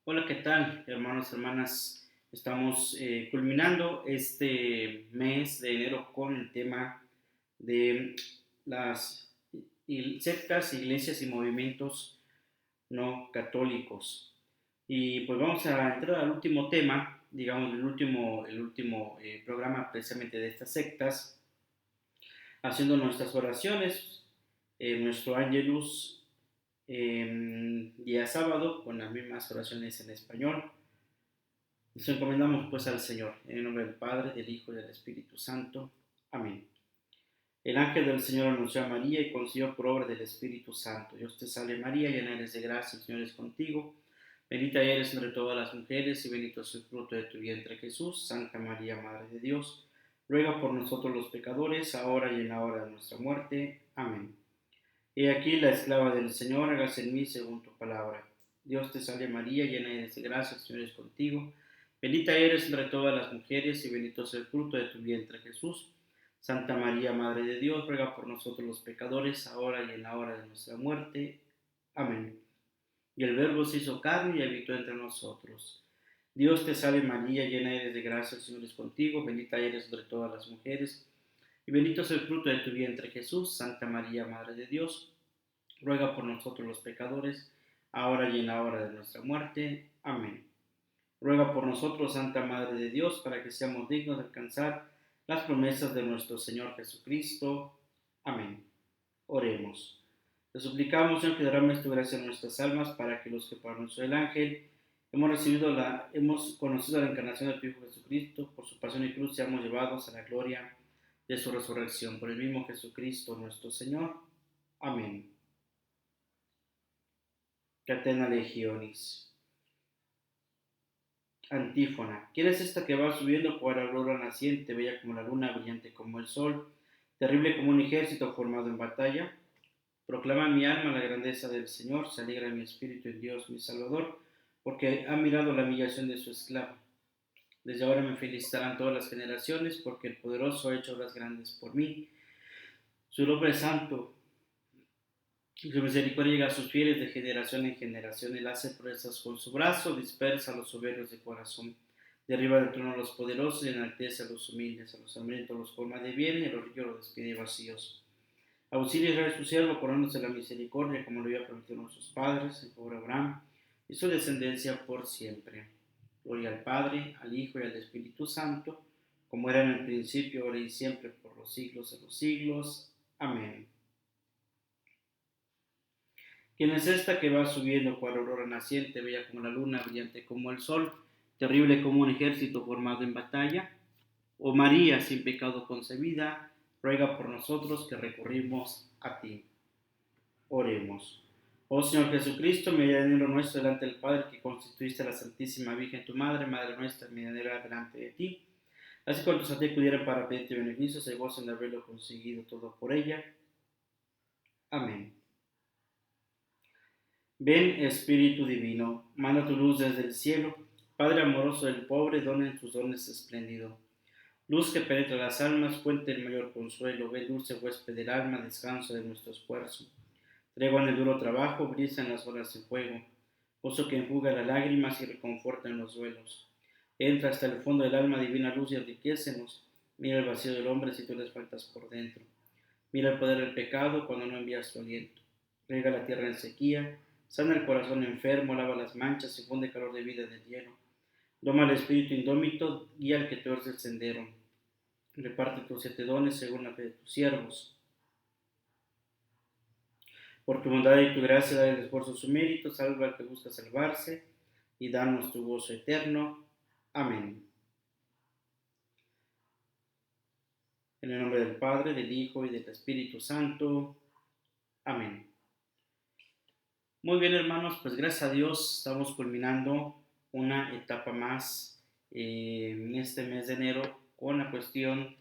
Hola, ¿qué tal, hermanos, hermanas? Estamos culminando este mes de enero con el tema de las sectas, iglesias y movimientos no católicos. Y pues vamos a entrar al último tema, digamos, el último programa precisamente de estas sectas, haciendo nuestras oraciones, nuestro Angelus día sábado, con las mismas oraciones en español. Nos encomendamos pues al Señor, en el nombre del Padre, del Hijo y del Espíritu Santo. Amén. El ángel del Señor anunció a María y concibió por obra del Espíritu Santo. Dios te salve María, llena eres de gracia, el Señor es contigo. Bendita eres entre todas las mujeres y bendito es el fruto de tu vientre Jesús. Santa María, Madre de Dios, ruega por nosotros los pecadores, ahora y en la hora de nuestra muerte. Amén. He aquí la esclava del Señor, hágase en mí según tu palabra. Dios te salve María, llena eres de gracia, el Señor es contigo. Bendita eres entre todas las mujeres y bendito es el fruto de tu vientre Jesús. Santa María, Madre de Dios, ruega por nosotros los pecadores, ahora y en la hora de nuestra muerte. Amén. Y el Verbo se hizo carne y habitó entre nosotros. Dios te salve María, llena eres de gracia, el Señor es contigo. Bendita eres entre todas las mujeres y bendito es el fruto de tu vientre Jesús. Santa María, Madre de Dios, ruega por nosotros los pecadores, ahora y en la hora de nuestra muerte. Amén. Ruega por nosotros, Santa Madre de Dios, para que seamos dignos de alcanzar las promesas de nuestro Señor Jesucristo. Amén. Oremos. Te suplicamos, Señor, que derrames tu gracia en nuestras almas, para que los que por anuncio del ángel hemos conocido la encarnación de tu Hijo Jesucristo, por su pasión y cruz seamos llevados a la gloria de su resurrección. Por el mismo Jesucristo nuestro Señor. Amén. Catena Legionis. Antífona. ¿Quién es esta que va subiendo por la aurora naciente, bella como la luna, brillante como el sol, terrible como un ejército formado en batalla? Proclama mi alma la grandeza del Señor, se alegra mi espíritu en Dios mi Salvador, porque ha mirado la humillación de su esclava. Desde ahora me felicitarán todas las generaciones, porque el poderoso ha hecho obras grandes por mí. Su nombre es santo, y su misericordia llega a sus fieles de generación en generación. Él hace proezas con su brazo, dispersa a los soberbios de corazón. Derriba del trono a los poderosos y enaltece a los humildes. A los hambrientos los colma de bien y a los ricos los despide vacíos. Auxilia a Israel su siervo, coronándose la misericordia, como lo había prometido a nuestros padres, el pobre Abraham, y su descendencia por siempre. Gloria al Padre, al Hijo y al Espíritu Santo, como era en el principio, ahora y siempre, por los siglos de los siglos. Amén. ¿Quién es esta que va subiendo cual aurora naciente, bella como la luna, brillante como el sol, terrible como un ejército formado en batalla? Oh María, sin pecado concebida, ruega por nosotros que recurrimos a ti. Oremos. Oh Señor Jesucristo, medianero nuestro delante del Padre, que constituiste a la Santísima Virgen tu Madre, Madre nuestra, medianera delante de ti. Así cuantos a ti acudieran para pedirte beneficios, se gozan de haberlo conseguido todo por ella. Amén. Ven, Espíritu Divino, manda tu luz desde el cielo, Padre amoroso del pobre, dona en tus dones espléndido. Luz que penetra las almas, fuente del mayor consuelo, ven dulce huésped del alma, descanso de nuestro esfuerzo. Tregua en el duro trabajo, brisa en las horas de fuego, gozo que enjuga las lágrimas y reconforta en los duelos. Entra hasta el fondo del alma, divina luz, y enriquecenos. Mira el vacío del hombre si tú les faltas por dentro. Mira el poder del pecado cuando no envías tu aliento. Riega la tierra en sequía, sana el corazón enfermo, lava las manchas y funde calor de vida del hielo. Doma el espíritu indómito, guía al que tuerce el sendero. Reparte tus 7 dones según la fe de tus siervos. Por tu bondad y tu gracia, da el esfuerzo su mérito, salva al que busca salvarse, y danos tu gozo eterno. Amén. En el nombre del Padre, del Hijo y del Espíritu Santo. Amén. Muy bien, hermanos, pues gracias a Dios estamos culminando una etapa más en este mes de enero con la cuestión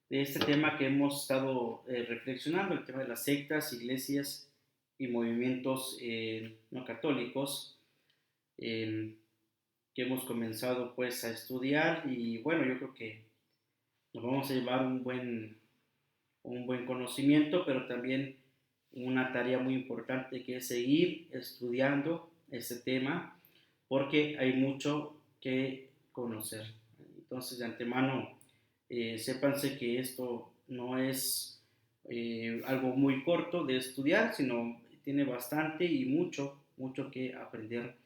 de este tema que hemos estado reflexionando, el tema de las sectas, iglesias y movimientos no católicos, eh, que hemos comenzado pues a estudiar. Y bueno, yo creo que nos vamos a llevar un buen conocimiento, pero también una tarea muy importante que es seguir estudiando este tema, porque hay mucho que conocer. Entonces, de antemano, sépanse que esto no es algo muy corto de estudiar, sino tiene bastante y mucho que aprender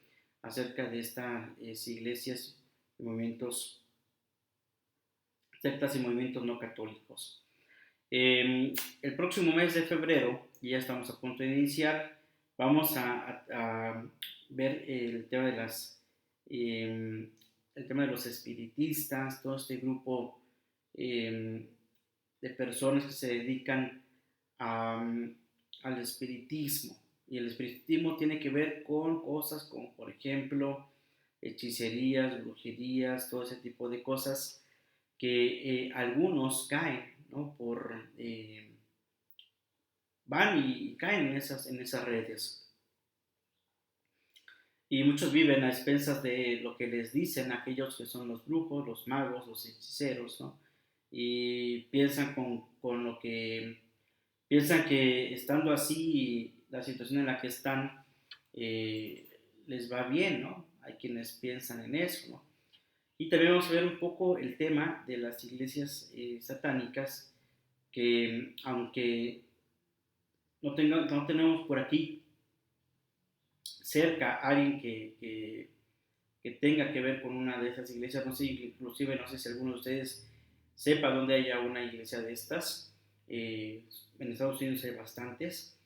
acerca de estas iglesias y movimientos, sectas y movimientos no católicos. El próximo mes de febrero, y ya estamos a punto de iniciar, vamos a ver el tema de los espiritistas, todo este grupo de personas que se dedican al espiritismo. Y el espiritismo tiene que ver con cosas como, por ejemplo, hechicerías, brujerías, todo ese tipo de cosas que algunos caen, ¿no? Van y caen en esas redes. Y muchos viven a expensas de lo que les dicen aquellos que son los brujos, los magos, los hechiceros, ¿no? Y piensan piensan que estando así, la situación en la que están, eh, les va bien, ¿no? Hay quienes piensan en eso, ¿no? Y también vamos a ver un poco el tema de las iglesias satánicas, que aunque no tenemos por aquí cerca a alguien que tenga que ver con una de esas iglesias, no sé, inclusive no sé si alguno de ustedes sepa dónde haya una iglesia de estas. En Estados Unidos hay bastantes,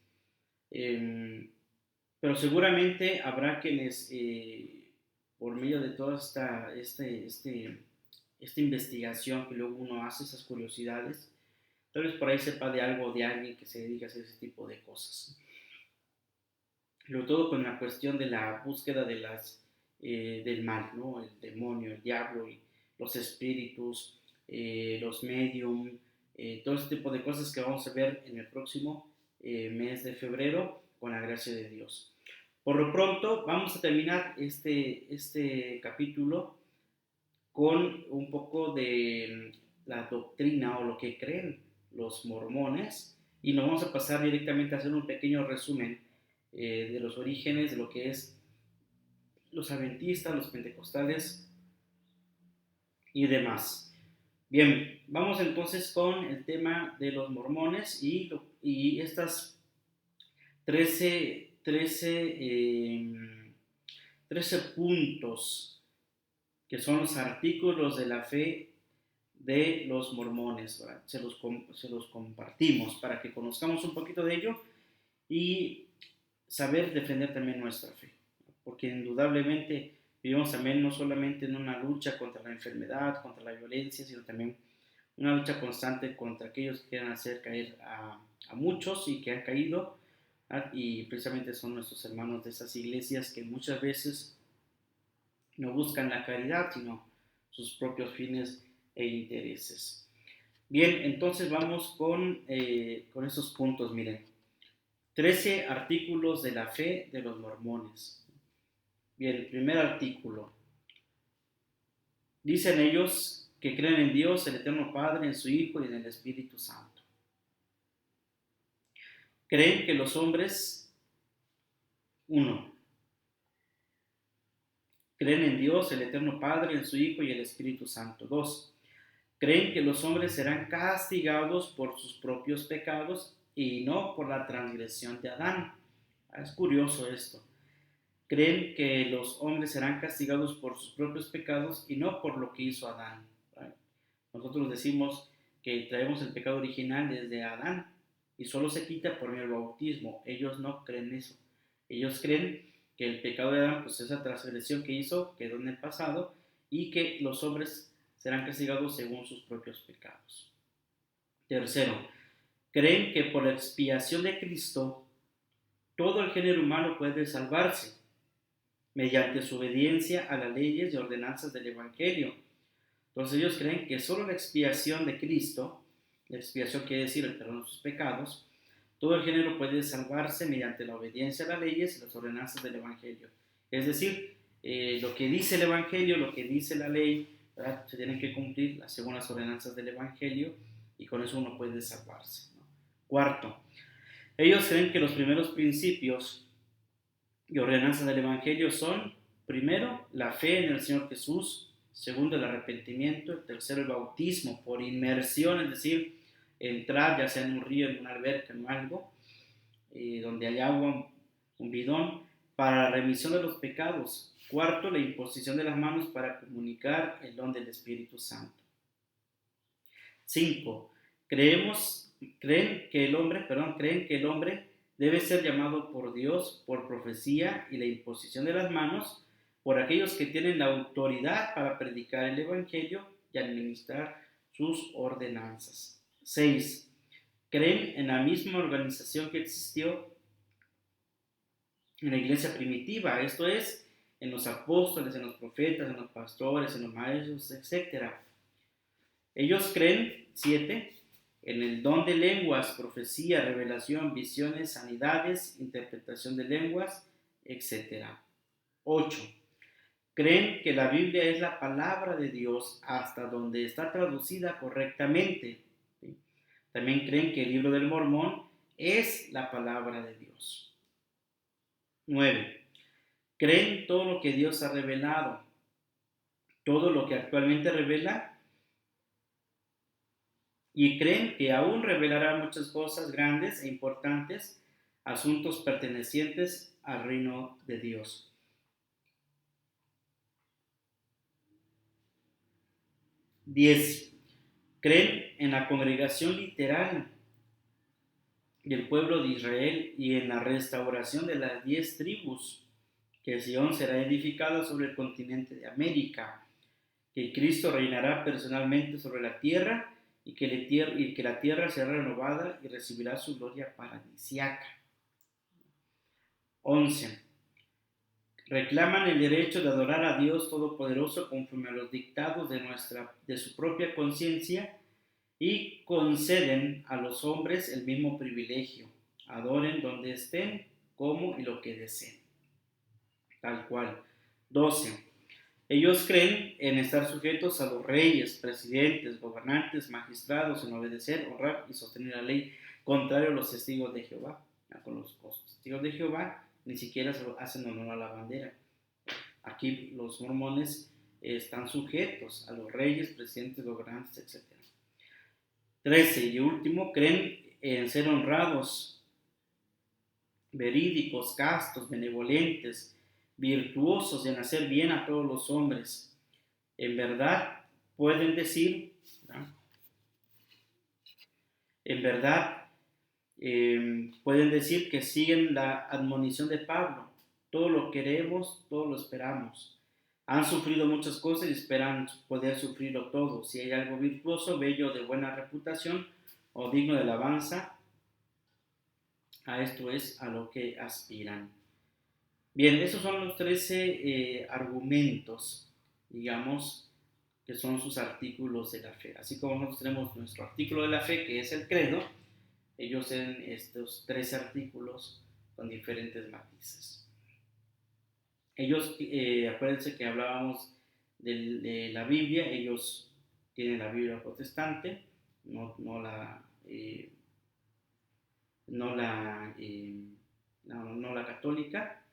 eh, pero seguramente habrá quienes, por medio de toda esta investigación que luego uno hace, esas curiosidades, tal vez por ahí sepa de algo de alguien que se dedica a hacer ese tipo de cosas. Sobre todo con la cuestión de la búsqueda del mal, ¿no? El demonio, el diablo, y los espíritus, los medium, todo ese tipo de cosas que vamos a ver en el próximo mes de febrero, con la gracia de Dios. Por lo pronto, vamos a terminar este capítulo con un poco de la doctrina o lo que creen los mormones, y nos vamos a pasar directamente a hacer un pequeño resumen de los orígenes de lo que es los adventistas, los pentecostales y demás. Bien, vamos entonces con el tema de los mormones y estas 13 puntos que son los artículos de la fe de los mormones. Se los compartimos para que conozcamos un poquito de ello y saber defender también nuestra fe, porque indudablemente vivimos también no solamente en una lucha contra la enfermedad, contra la violencia, sino también una lucha constante contra aquellos que quieren hacer caer a muchos y que han caído, y precisamente son nuestros hermanos de esas iglesias que muchas veces no buscan la caridad, sino sus propios fines e intereses. Bien, entonces vamos con esos puntos, miren. 13 artículos de la fe de los mormones. Bien, el primer artículo. Dicen ellos que creen en Dios, el Eterno Padre, en su Hijo y en el Espíritu Santo. Creen que los hombres, uno, creen en Dios, el Eterno Padre, en su Hijo y el Espíritu Santo. Dos, creen que los hombres serán castigados por sus propios pecados y no por la transgresión de Adán. Es curioso esto. Creen que los hombres serán castigados por sus propios pecados y no por lo que hizo Adán. Nosotros decimos que traemos el pecado original desde Adán y solo se quita por medio del bautismo. Ellos no creen eso. Ellos creen que el pecado de Adán, pues esa transgresión que hizo, quedó en el pasado, y que los hombres serán castigados según sus propios pecados. Tercero, creen que por la expiación de Cristo todo el género humano puede salvarse mediante su obediencia a las leyes y ordenanzas del Evangelio. Entonces ellos creen que solo la expiación de Cristo, la expiación quiere decir el perdón de sus pecados, todo el género puede salvarse mediante la obediencia a las leyes y las ordenanzas del Evangelio. Es decir, lo que dice el Evangelio, lo que dice la ley, ¿verdad? Se tienen que cumplir según las ordenanzas del Evangelio, y con eso uno puede salvarse, ¿no? Cuarto, ellos creen que los primeros principios y ordenanzas del Evangelio son primero, la fe en el Señor Jesús. Segundo, el arrepentimiento. El tercero, el bautismo por inmersión, es decir, entrar ya sea en un río, en una alberca, en algo, donde hay agua, un bidón, para la remisión de los pecados. Cuarto, la imposición de las manos para comunicar el don del Espíritu Santo. 5. Creen que el hombre debe ser llamado por Dios por profecía y la imposición de las manos por aquellos que tienen la autoridad para predicar el Evangelio y administrar sus ordenanzas. 6. Creen en la misma organización que existió en la iglesia primitiva, esto es, en los apóstoles, en los profetas, en los pastores, en los maestros, etc. Ellos creen, 7, en el don de lenguas, profecía, revelación, visiones, sanidades, interpretación de lenguas, etc. 8. Creen que la Biblia es la palabra de Dios hasta donde está traducida correctamente. ¿Sí? También creen que el libro del Mormón es la palabra de Dios. 9. Creen todo lo que Dios ha revelado, todo lo que actualmente revela, y creen que aún revelará muchas cosas grandes e importantes, asuntos pertenecientes al reino de Dios. 10. Creen en la congregación literal del pueblo de Israel y en la restauración de las 10 tribus, que Sion será edificada sobre el continente de América, que Cristo reinará personalmente sobre la tierra y que la tierra será renovada y recibirá su gloria paradisíaca. 11. Reclaman el derecho de adorar a Dios Todopoderoso conforme a los dictados de su propia conciencia y conceden a los hombres el mismo privilegio. Adoren donde estén, como y lo que deseen. Tal cual. 12. Ellos creen en estar sujetos a los reyes, presidentes, gobernantes, magistrados, en obedecer, honrar y sostener la ley, contrario a los testigos de Jehová. Con los testigos de Jehová ni siquiera hacen honor a la bandera. Aquí los mormones están sujetos a los reyes, presidentes, gobernantes, etc. 13. Y último, creen en ser honrados, verídicos, castos, benevolentes, virtuosos, en hacer bien a todos los hombres. En verdad pueden decir, ¿no? Pueden decir que siguen la admonición de Pablo. Todo lo queremos, todo lo esperamos. Han sufrido muchas cosas y esperan poder sufrirlo todo. Si hay algo virtuoso, bello, de buena reputación o digno de alabanza, a esto es a lo que aspiran. Bien, esos son los 13 argumentos, digamos, que son sus artículos de la fe. Así como nosotros tenemos nuestro artículo de la fe, que es el credo, ellos tienen estos 13 artículos con diferentes matices. Ellos, acuérdense que hablábamos de la Biblia, ellos tienen la Biblia protestante, no la católica.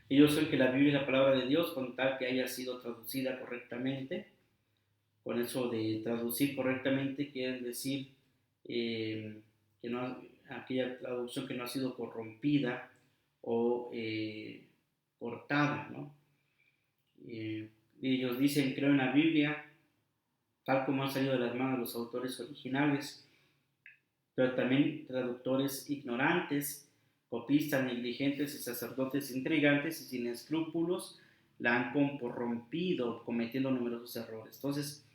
Ellos creen que la Biblia es la palabra de Dios con tal que haya sido traducida correctamente. Con eso de traducir correctamente quieren decir que no, aquella traducción que no ha sido corrompida o cortada, ¿no? Ellos dicen, creo en la Biblia tal como han salido de las manos de los autores originales, pero también traductores ignorantes, copistas negligentes y sacerdotes intrigantes y sin escrúpulos la han corrompido, cometiendo numerosos errores. Entonces,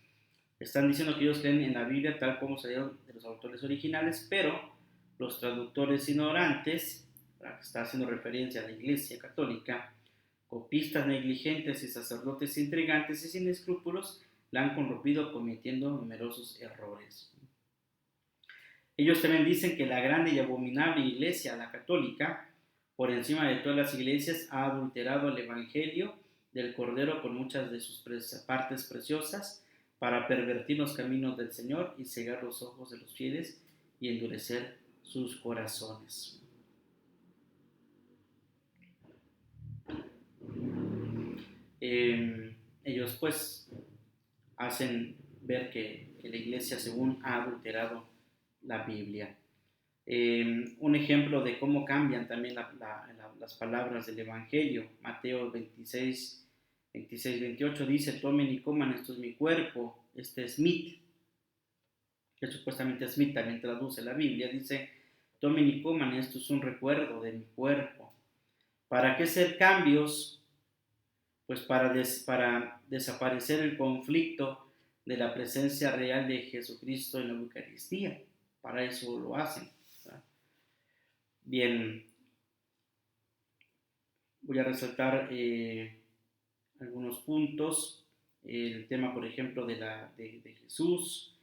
están diciendo que ellos creen en la Biblia tal como salieron de los autores originales, pero los traductores ignorantes, que está haciendo referencia a la Iglesia Católica, copistas negligentes y sacerdotes intrigantes y sin escrúpulos, la han corrompido cometiendo numerosos errores. Ellos también dicen que la grande y abominable Iglesia, la católica, por encima de todas las iglesias, ha adulterado el Evangelio del Cordero con muchas de sus partes preciosas para pervertir los caminos del Señor y cegar los ojos de los fieles y endurecer sus corazones. ellos pues hacen ver que la iglesia según ha adulterado la Biblia. Un ejemplo de cómo cambian también las palabras del Evangelio, Mateo 26, 28 dice: tomen y coman, esto es mi cuerpo. Este es Smith, que supuestamente Smith también traduce la Biblia, dice: tomen y coman, esto es un recuerdo de mi cuerpo. ¿Para qué hacer cambios? Pues para desaparecer el conflicto de la presencia real de Jesucristo en la Eucaristía. Para eso lo hacen. Bien, voy a resaltar algunos puntos. El tema, por ejemplo, de Jesús,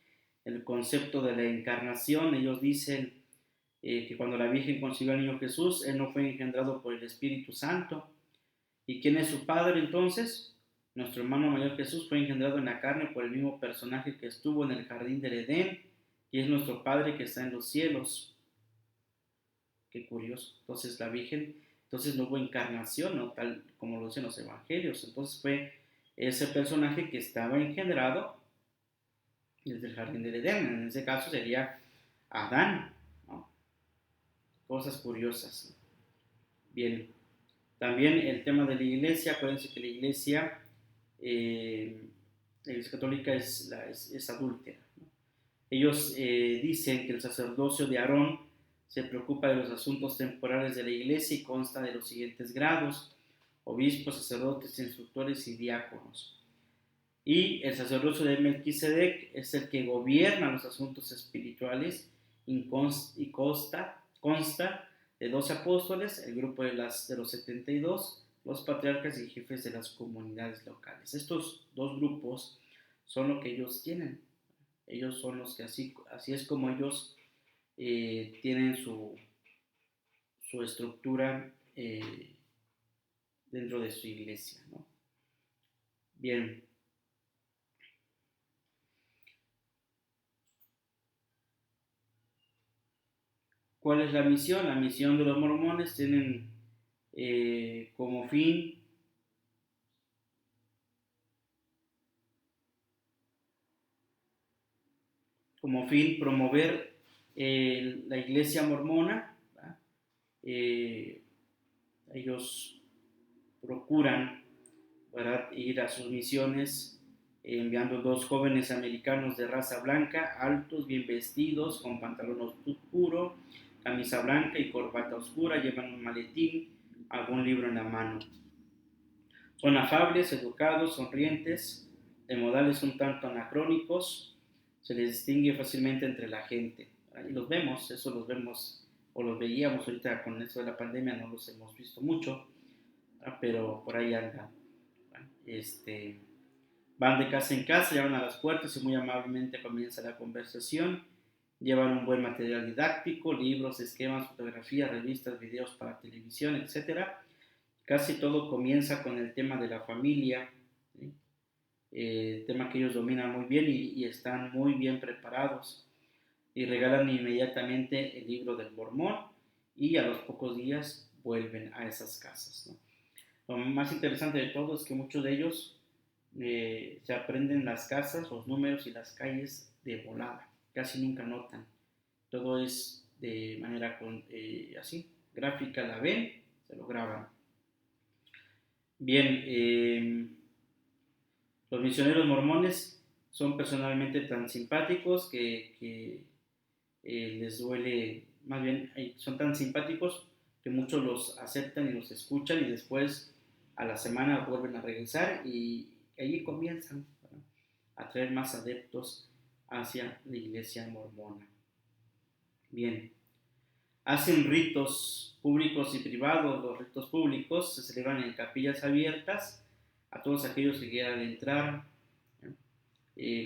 el concepto de la encarnación. Ellos dicen que cuando la Virgen concibió al niño Jesús, él no fue engendrado por el Espíritu Santo. ¿Y quién es su padre entonces? Nuestro hermano mayor Jesús fue engendrado en la carne por el mismo personaje que estuvo en el jardín del Edén, y es nuestro Padre que está en los cielos. Qué curioso. Entonces la Virgen, entonces no hubo encarnación, ¿no? Tal como lo dicen los evangelios. Entonces fue ese personaje que estaba engendrado desde el jardín del Edén. En ese caso sería Adán, ¿no? Cosas curiosas. Bien, también el tema de la iglesia. Acuérdense que la iglesia católica es adúltera, ¿no? Ellos dicen que el sacerdocio de Aarón se preocupa de los asuntos temporales de la iglesia y consta de los siguientes grados: obispos, sacerdotes, instructores y diáconos. Y el sacerdocio de Melquisedec es el que gobierna los asuntos espirituales y consta de 12 apóstoles, el grupo de los 72, los patriarcas y jefes de las comunidades locales. Estos dos grupos son lo que ellos tienen. Ellos son los que así es como ellos tienen su estructura dentro de su iglesia, ¿no? Bien. ¿Cuál es la misión? La misión de los mormones tienen como fin promover la iglesia mormona. Ellos procuran, ¿verdad?, ir a sus misiones enviando 2 jóvenes americanos de raza blanca, altos, bien vestidos, con pantalón oscuro, camisa blanca y corbata oscura. Llevan un maletín, algún libro en la mano. Son afables, educados, sonrientes, de modales un tanto anacrónicos. Se les distingue fácilmente entre la gente. Y los vemos, eso los vemos, o los veíamos ahorita con esto de la pandemia, no los hemos visto mucho, pero por ahí andan. Van de casa en casa, llaman a las puertas y muy amablemente comienza la conversación. Llevan un buen material didáctico, libros, esquemas, fotografías, revistas, videos para televisión, etc. Casi todo comienza con el tema de la familia, ¿sí? Tema que ellos dominan muy bien y están muy bien preparados, y regalan inmediatamente el libro del Mormón, y a los pocos días vuelven a esas casas, ¿no? Lo más interesante de todo es que muchos de ellos se aprenden las casas, los números y las calles de volada, casi nunca notan, todo es de manera así, gráfica, la ven, se lo graban. Bien, los misioneros mormones son personalmente tan simpáticos que les duele, más bien son tan simpáticos que muchos los aceptan y los escuchan, y después a la semana vuelven a regresar, y allí comienzan, ¿verdad?, a traer más adeptos hacia la iglesia mormona. Bien, hacen ritos públicos y privados. Los ritos públicos se celebran en capillas abiertas a todos aquellos que quieran entrar,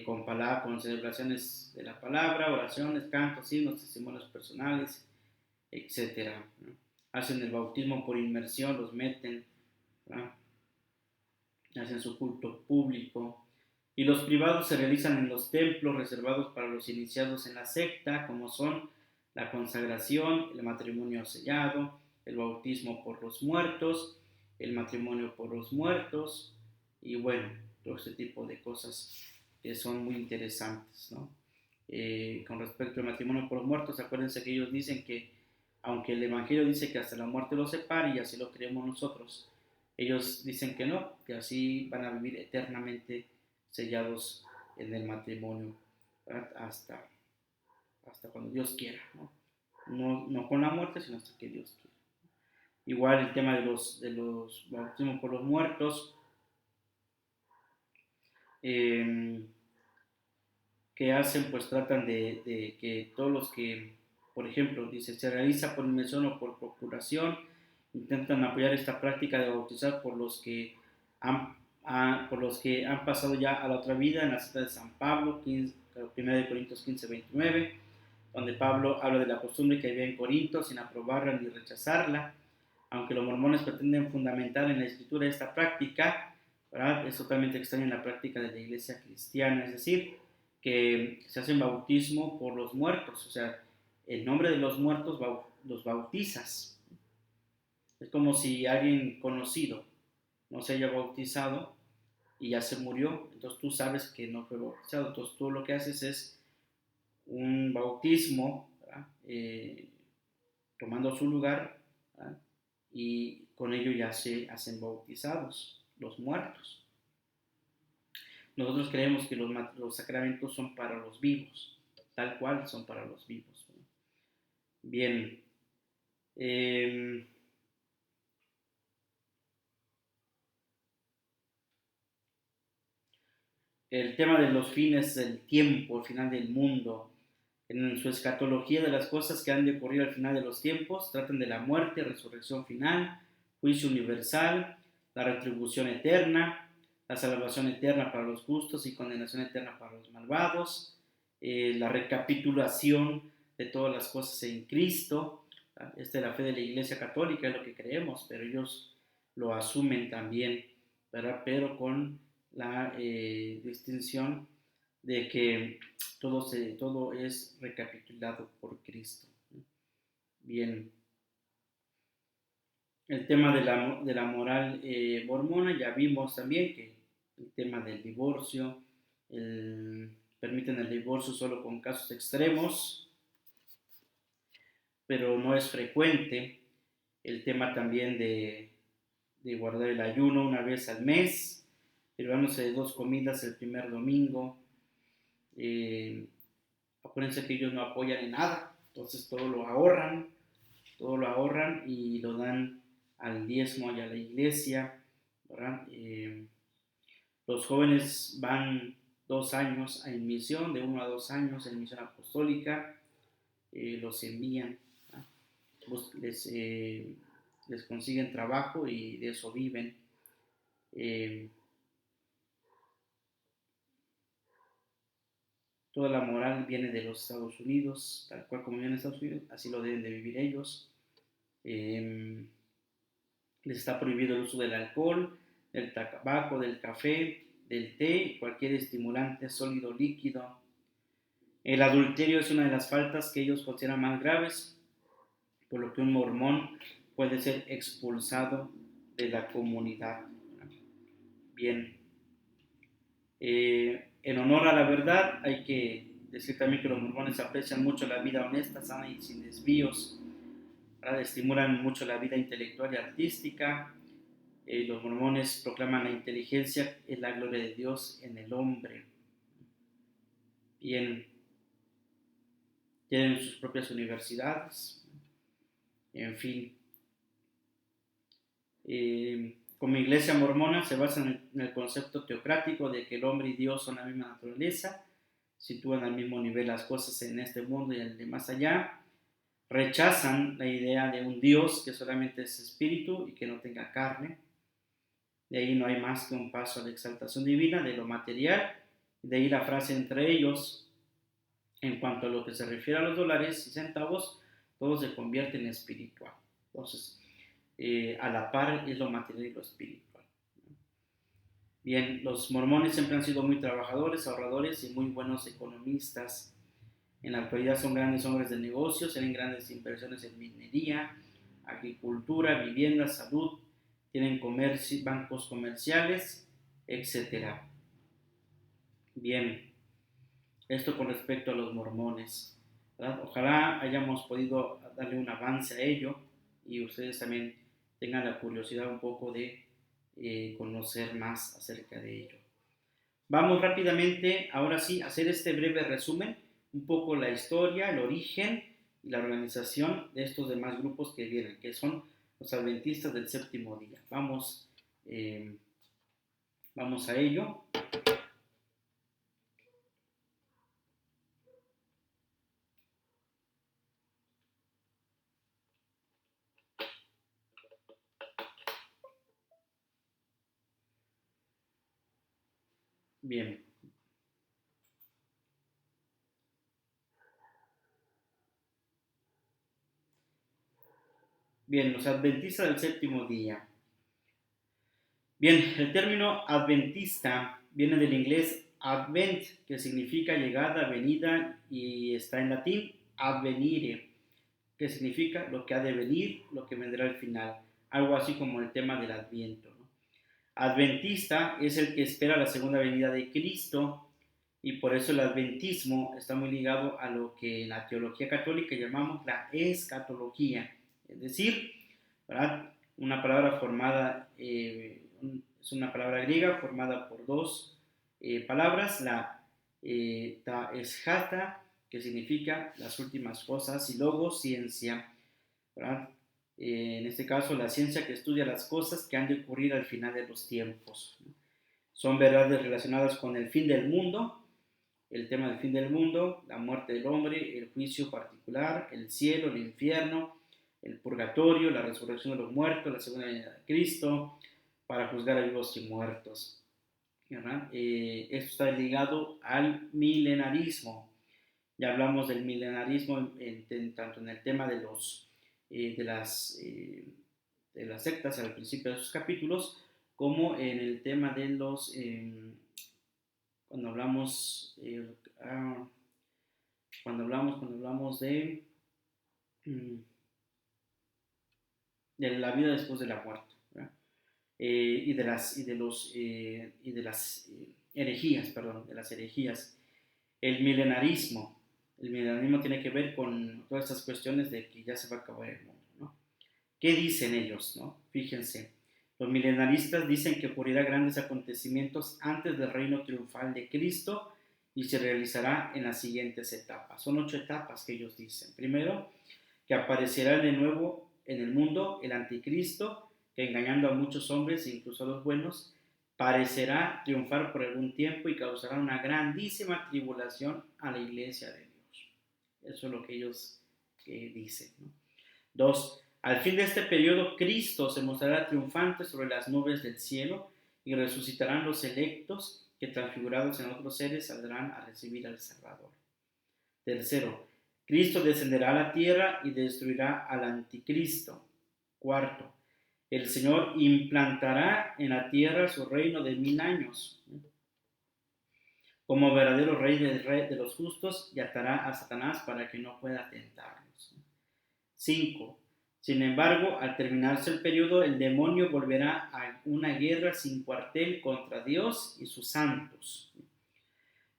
con celebraciones de la palabra, oraciones, cantos, himnos, testimonios personales, etc., ¿no? Hacen el bautismo por inmersión, los meten, ¿no?, hacen su culto público. Y los privados se realizan en los templos reservados para los iniciados en la secta, como son la consagración, el matrimonio sellado, el bautismo por los muertos, el matrimonio por los muertos, y bueno, todo este tipo de cosas que son muy interesantes, ¿no? Con respecto al matrimonio por los muertos, acuérdense que ellos dicen que, aunque el Evangelio dice que hasta la muerte los separe, y así lo creemos nosotros, ellos dicen que no, que así van a vivir eternamente sellados en el matrimonio, ¿verdad? Hasta cuando Dios quiera, ¿no? No con la muerte, sino hasta que Dios quiera. Igual el tema de los bautismos por los muertos, eh, que hacen, pues tratan de que todos los que, por ejemplo, dice, se realiza por inmersión o por procuración, intentan apoyar esta práctica de bautizar por los que han pasado ya a la otra vida, en la cita de San Pablo, 1 Corintios 15:29, donde Pablo habla de la costumbre que había en Corinto sin aprobarla ni rechazarla, aunque los mormones pretenden fundamentar en la escritura esta práctica, ¿verdad? Es totalmente extraña en la práctica de la iglesia cristiana, es decir, que se hacen bautismo por los muertos, o sea, en nombre de los muertos los bautizas. Es como si alguien conocido no se haya bautizado y ya se murió, entonces tú sabes que no fue bautizado, entonces tú lo que haces es un bautismo, tomando su lugar, ¿verdad? Y con ello ya se hacen bautizados los muertos. Nosotros creemos que los sacramentos son para los vivos, tal cual son para los vivos, ¿no? Bien, eh, el tema de los fines del tiempo, el final del mundo, en su escatología de las cosas que han de ocurrir al final de los tiempos, tratan de la muerte, resurrección final, juicio universal, la retribución eterna, la salvación eterna para los justos y condenación eterna para los malvados, la recapitulación de todas las cosas en Cristo. Esta es la fe de la Iglesia Católica, es lo que creemos, pero ellos lo asumen también, ¿verdad? Pero con la distinción de que todo es recapitulado por Cristo. Bien, el tema de la moral mormona, ya vimos también que el tema del divorcio, permiten el divorcio solo con casos extremos, pero no es frecuente. El tema también de guardar el ayuno una vez al mes, privándose de 2 comidas el primer domingo. Acuérdense que ellos no apoyan en nada, entonces todo lo ahorran y lo dan al diezmo y a la iglesia, ¿verdad? Los jóvenes van 2 años en misión, de 1 a 2 años en misión apostólica, los envían, ¿verdad? Les consiguen trabajo y de eso viven. Toda la moral viene de los Estados Unidos, tal cual como viene de Estados Unidos, así lo deben de vivir ellos. Les está prohibido el uso del alcohol, del tabaco, del café, del té, cualquier estimulante sólido líquido. El adulterio es una de las faltas que ellos consideran más graves, por lo que un mormón puede ser expulsado de la comunidad. Bien, en honor a la verdad hay que decir también que los mormones aprecian mucho la vida honesta, sana y sin desvíos, ¿verdad? Estimulan mucho la vida intelectual y artística. Los mormones proclaman la inteligencia es la gloria de Dios en el hombre. Bien, tienen sus propias universidades, en fin. Como iglesia mormona se basa en el concepto teocrático de que el hombre y Dios son la misma naturaleza, sitúan al mismo nivel las cosas en este mundo y en el de más allá, rechazan la idea de un Dios que solamente es espíritu y que no tenga carne. De ahí no hay más que un paso a la exaltación divina de lo material. De ahí la frase entre ellos, en cuanto a lo que se refiere a los dólares y centavos, todo se convierte en espiritual. Entonces, a la par es lo material y lo espiritual. Bien, los mormones siempre han sido muy trabajadores, ahorradores y muy buenos economistas. En la actualidad son grandes hombres de negocios, tienen grandes inversiones en minería, agricultura, vivienda, salud, tienen bancos comerciales, etcétera. Bien, esto con respecto a los mormones, ¿verdad? Ojalá hayamos podido darle un avance a ello y ustedes también tengan la curiosidad un poco de conocer más acerca de ello. Vamos rápidamente, ahora sí, a hacer este breve resumen, un poco la historia, el origen y la organización de estos demás grupos que vienen, que son los adventistas del séptimo día. Vamos a ello. Bien. Bien, los adventistas del séptimo día. Bien, el término adventista viene del inglés advent, que significa llegada, venida, y está en latín advenire, que significa lo que ha de venir, lo que vendrá al final, algo así como el tema del adviento, ¿no? Adventista es el que espera la segunda venida de Cristo y por eso el adventismo está muy ligado a lo que en la teología católica llamamos la escatología, es decir, ¿verdad? Una palabra formada, es una palabra griega formada por dos palabras, la ta eschata, que significa las últimas cosas, y logos, ciencia, ¿verdad? En este caso, la ciencia que estudia las cosas que han de ocurrir al final de los tiempos, ¿no? Son verdades relacionadas con el fin del mundo, el tema del fin del mundo, la muerte del hombre, el juicio particular, el cielo, el infierno, el purgatorio, la resurrección de los muertos, la segunda venida de Cristo, para juzgar a vivos y muertos, ¿verdad? Esto está ligado al milenarismo. Ya hablamos del milenarismo tanto en el tema de de de las sectas al principio de sus capítulos, como en el tema de cuando hablamos, ah, cuando hablamos mm, de la vida después de la muerte, ¿verdad? Y de las herejías, perdón, de las herejías. El milenarismo. El milenarismo tiene que ver con todas estas cuestiones de que ya se va a acabar el mundo, ¿no? ¿Qué dicen ellos, no? Fíjense, los milenaristas dicen que ocurrirá grandes acontecimientos antes del reino triunfal de Cristo y se realizará en las siguientes etapas. Son 8 etapas que ellos dicen. Primero, que aparecerá de nuevo en el mundo el anticristo, que engañando a muchos hombres, incluso a los buenos, parecerá triunfar por algún tiempo y causará una grandísima tribulación a la iglesia de Dios. Eso es lo que ellos dicen, ¿no? Dos, al fin de este periodo Cristo se mostrará triunfante sobre las nubes del cielo y resucitarán los electos que transfigurados en otros seres saldrán a recibir al Salvador. Tercero, Cristo descenderá a la tierra y destruirá al anticristo. Cuarto, el Señor implantará en la tierra su reino de 1000 años como verdadero rey de los justos y atará a Satanás para que no pueda tentarlos. 5. Sin embargo, al terminarse el periodo, el demonio volverá a una guerra sin cuartel contra Dios y sus santos.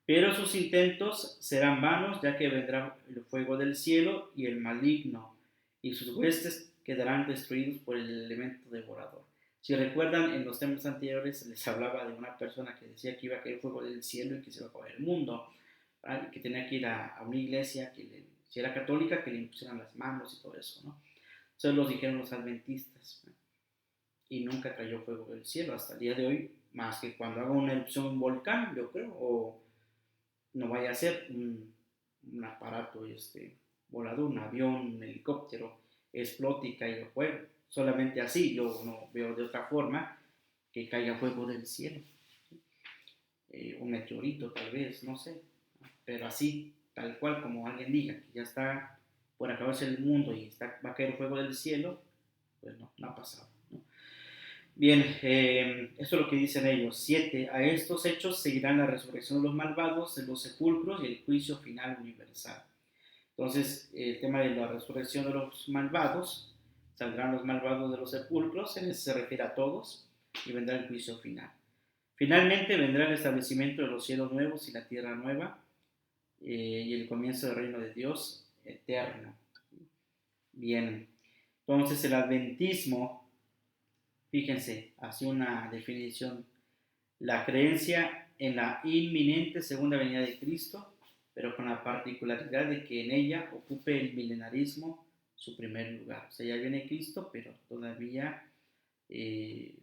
Pero sus intentos serán vanos, ya que vendrá el fuego del cielo y el maligno, y sus huestes quedarán destruidos por el elemento devorador. Si recuerdan, en los temas anteriores les hablaba de una persona que decía que iba a caer fuego del cielo y que se iba a acabar el mundo, ¿verdad? Y que tenía que ir a una iglesia, si era católica, que le impusieran las manos y todo eso, ¿no? Eso los dijeron los adventistas, ¿no? Y nunca cayó fuego del cielo hasta el día de hoy, más que cuando haga una erupción un volcán, yo creo, o no vaya a ser un aparato volador, un avión, un helicóptero, explote y caiga fuego. Solamente así, yo no veo de otra forma que caiga fuego del cielo. Un meteorito tal vez, no sé, pero así, tal cual como alguien diga que ya está por acabarse el mundo y va a caer fuego del cielo, pues no, no ha pasado, ¿no? Bien, esto es lo que dicen ellos. 7. A estos hechos seguirán la resurrección de los malvados de los sepulcros y el juicio final universal. Entonces, el tema de la resurrección de los malvados, saldrán los malvados de los sepulcros, en ese se refiere a todos, y vendrá el juicio final. Finalmente vendrá el establecimiento de los cielos nuevos y la tierra nueva, y el comienzo del reino de Dios eterno. Bien, entonces el adventismo, fíjense, hace una definición: la creencia en la inminente segunda venida de Cristo, pero con la particularidad de que en ella ocupe el milenarismo su primer lugar. O sea, ya viene Cristo, pero todavía eh,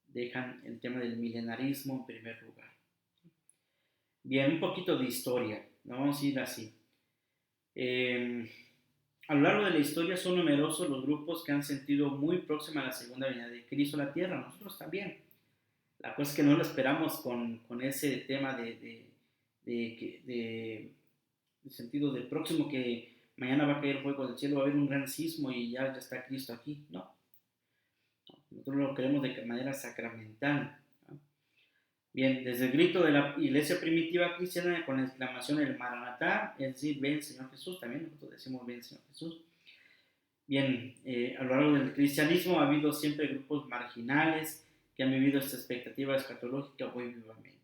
dejan el tema del milenarismo en primer lugar. Bien, un poquito de historia, vamos a ir así. A lo largo de la historia son numerosos los grupos que han sentido muy próxima a la segunda venida de Cristo a la tierra, nosotros también. La cosa es que no lo esperamos con ese tema de sentido de próximo, que mañana va a caer fuego del cielo, va a haber un gran sismo y ya está Cristo aquí. No, nosotros lo creemos de manera sacramental, ¿no? Bien, desde el grito de la iglesia primitiva cristiana con la exclamación el Maranatá, es decir, ven Señor Jesús, también nosotros decimos ven Señor Jesús. Bien, a lo largo del cristianismo ha habido siempre grupos marginales que han vivido esta expectativa escatológica muy vivamente.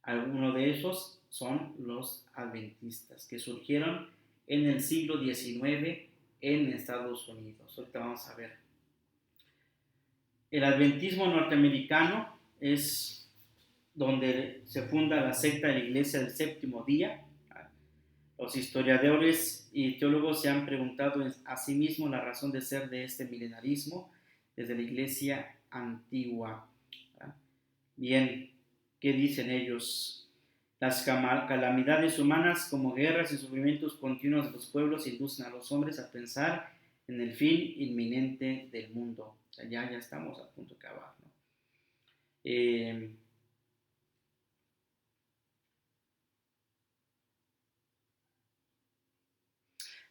Algunos de esos son los adventistas, que surgieron en el siglo XIX en Estados Unidos. Ahorita vamos a ver. El adventismo norteamericano es donde se funda la secta de la Iglesia del Séptimo Día. Los historiadores y teólogos se han preguntado a sí mismos la razón de ser de este milenarismo desde la Iglesia antigua. Bien, ¿qué dicen ellos? Las calamidades humanas como guerras y sufrimientos continuos de los pueblos inducen a los hombres a pensar en el fin inminente del mundo. O sea, ya estamos a punto de acabar, ¿no?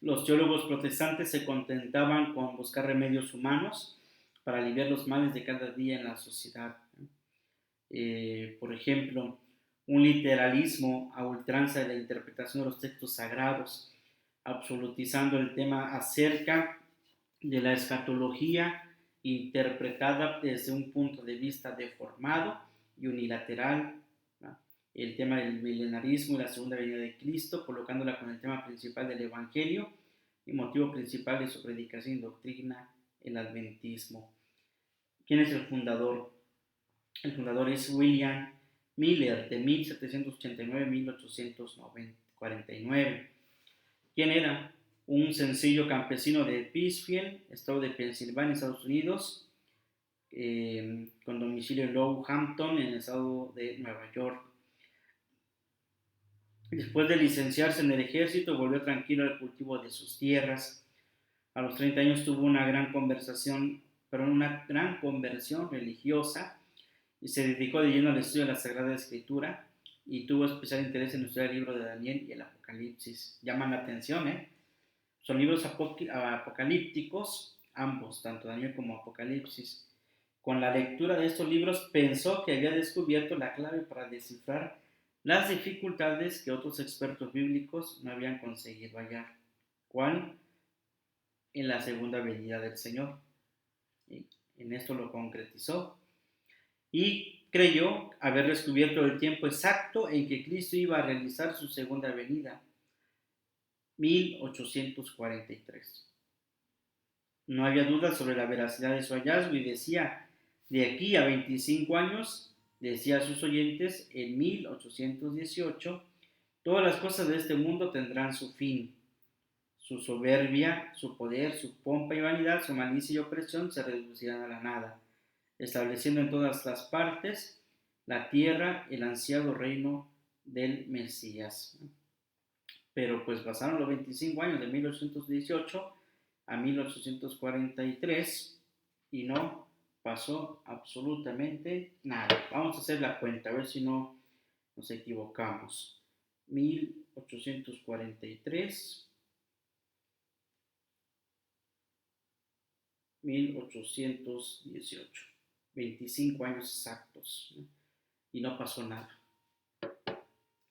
Los teólogos protestantes se contentaban con buscar remedios humanos para aliviar los males de cada día en la sociedad, ¿no? Por ejemplo, un literalismo a ultranza de la interpretación de los textos sagrados, absolutizando el tema acerca de la escatología interpretada desde un punto de vista deformado y unilateral, ¿no? El tema del milenarismo y la segunda venida de Cristo, colocándola con el tema principal del Evangelio y motivo principal de su predicación y doctrina, el adventismo. ¿Quién es el fundador? El fundador es William Miller, de 1789 a 1849. ¿Quién era? Un sencillo campesino de Pittsfield, estado de Pensilvania, Estados Unidos, con domicilio en Lowhampton, en el estado de Nueva York. Después de licenciarse en el ejército, volvió tranquilo al cultivo de sus tierras. A los 30 años tuvo una gran conversión religiosa y se dedicó de lleno al estudio de la Sagrada Escritura y tuvo especial interés en estudiar el libro de Daniel y el Apocalipsis. Llaman la atención, ¿eh? Son libros apocalípticos, ambos, tanto Daniel como Apocalipsis. Con la lectura de estos libros pensó que había descubierto la clave para descifrar las dificultades que otros expertos bíblicos no habían conseguido hallar. ¿Cuál? En la segunda venida del Señor. Y en esto lo concretizó y creyó haber descubierto el tiempo exacto en que Cristo iba a realizar su segunda venida, 1843. No había duda sobre la veracidad de su hallazgo y decía: de aquí a 25 años, decía a sus oyentes, en 1818, todas las cosas de este mundo tendrán su fin. Su soberbia, su poder, su pompa y vanidad, su malicia y opresión se reducirán a la nada, estableciendo en todas las partes la tierra el ansiado reino del Mesías. Pero pues pasaron los 25 años de 1818 a 1843 y no pasó absolutamente nada. Vamos a hacer la cuenta, a ver si no nos equivocamos. 1843, 1818, 25 años exactos, ¿no? Y no pasó nada.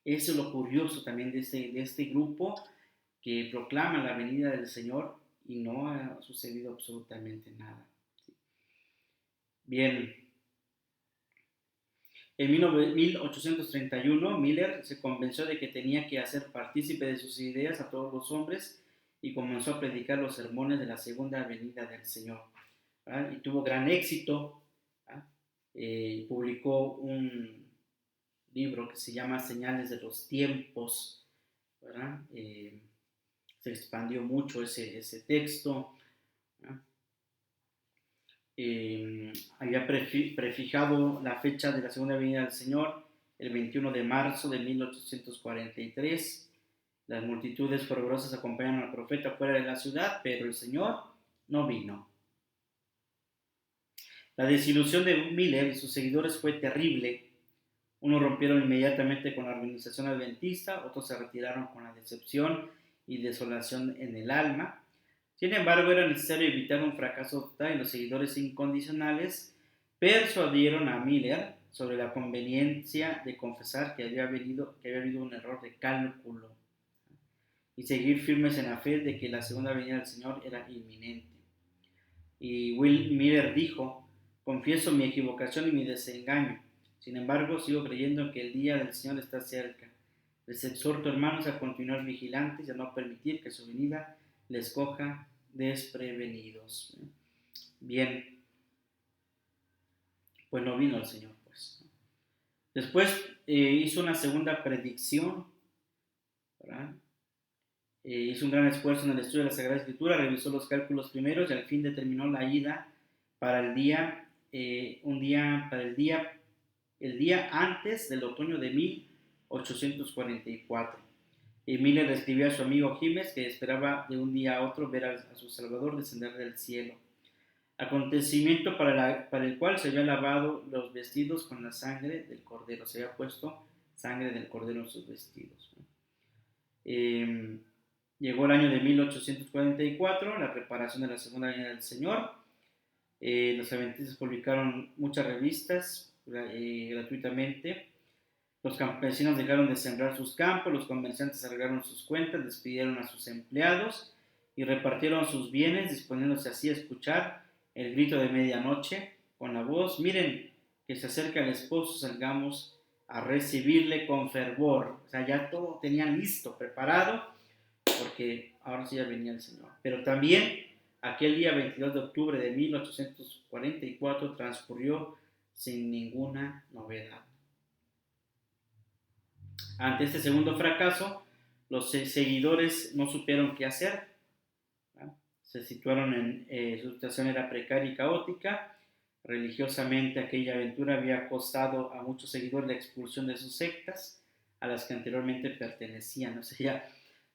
Eso es lo curioso también de este grupo que proclama la venida del Señor y no ha sucedido absolutamente nada. Bien, En 1831, Miller se convenció de que tenía que hacer partícipe de sus ideas a todos los hombres y comenzó a predicar los sermones de la segunda venida del Señor, ¿verdad? Y tuvo gran éxito. Publicó un libro que se llama Señales de los Tiempos, ¿verdad? Se expandió mucho ese texto, ¿verdad? Había prefijado la fecha de la segunda venida del Señor, el 21 de marzo de 1843. Las multitudes fervorosas acompañaron al profeta fuera de la ciudad, pero el Señor no vino. La desilusión de Miller y sus seguidores fue terrible. Unos rompieron inmediatamente con la organización adventista, otros se retiraron con la decepción y desolación en el alma. Sin embargo, era necesario evitar un fracaso total y los seguidores incondicionales persuadieron a Miller sobre la conveniencia de confesar que había habido un error de cálculo y seguir firmes en la fe de que la segunda venida del Señor era inminente. Y Will Miller dijo: confieso mi equivocación y mi desengaño. Sin embargo, sigo creyendo que el día del Señor está cerca. Les exhorto, hermanos, a continuar vigilantes y a no permitir que su venida les coja desprevenidos. Bien, pues no vino el Señor, pues. Después hizo una segunda predicción, ¿verdad? Hizo un gran esfuerzo en el estudio de la Sagrada Escritura, revisó los cálculos primeros y al fin determinó la ida para el día antes del otoño de 1844. Miller escribió a su amigo Gimes que esperaba de un día a otro ver a su Salvador descender del cielo. Acontecimiento para el cual se había lavado los vestidos con la sangre del Cordero. Se había puesto sangre del Cordero en sus vestidos. Llegó el año de 1844, la preparación de la segunda venida del Señor. Los adventistas publicaron muchas revistas gratuitamente. Los campesinos dejaron de sembrar sus campos, los comerciantes arreglaron sus cuentas, despidieron a sus empleados y repartieron sus bienes, disponiéndose así a escuchar el grito de medianoche con la voz: miren que se acerca el esposo, salgamos a recibirle con fervor. O sea, ya todo tenían listo, preparado, porque ahora sí ya venía el Señor. Pero también aquel día 22 de octubre de 1844 transcurrió sin ninguna novedad. Ante este segundo fracaso, los seguidores no supieron qué hacer, ¿verdad? Se situaron su situación era precaria y caótica. Religiosamente, aquella aventura había costado a muchos seguidores la expulsión de sus sectas a las que anteriormente pertenecían. O sea, ya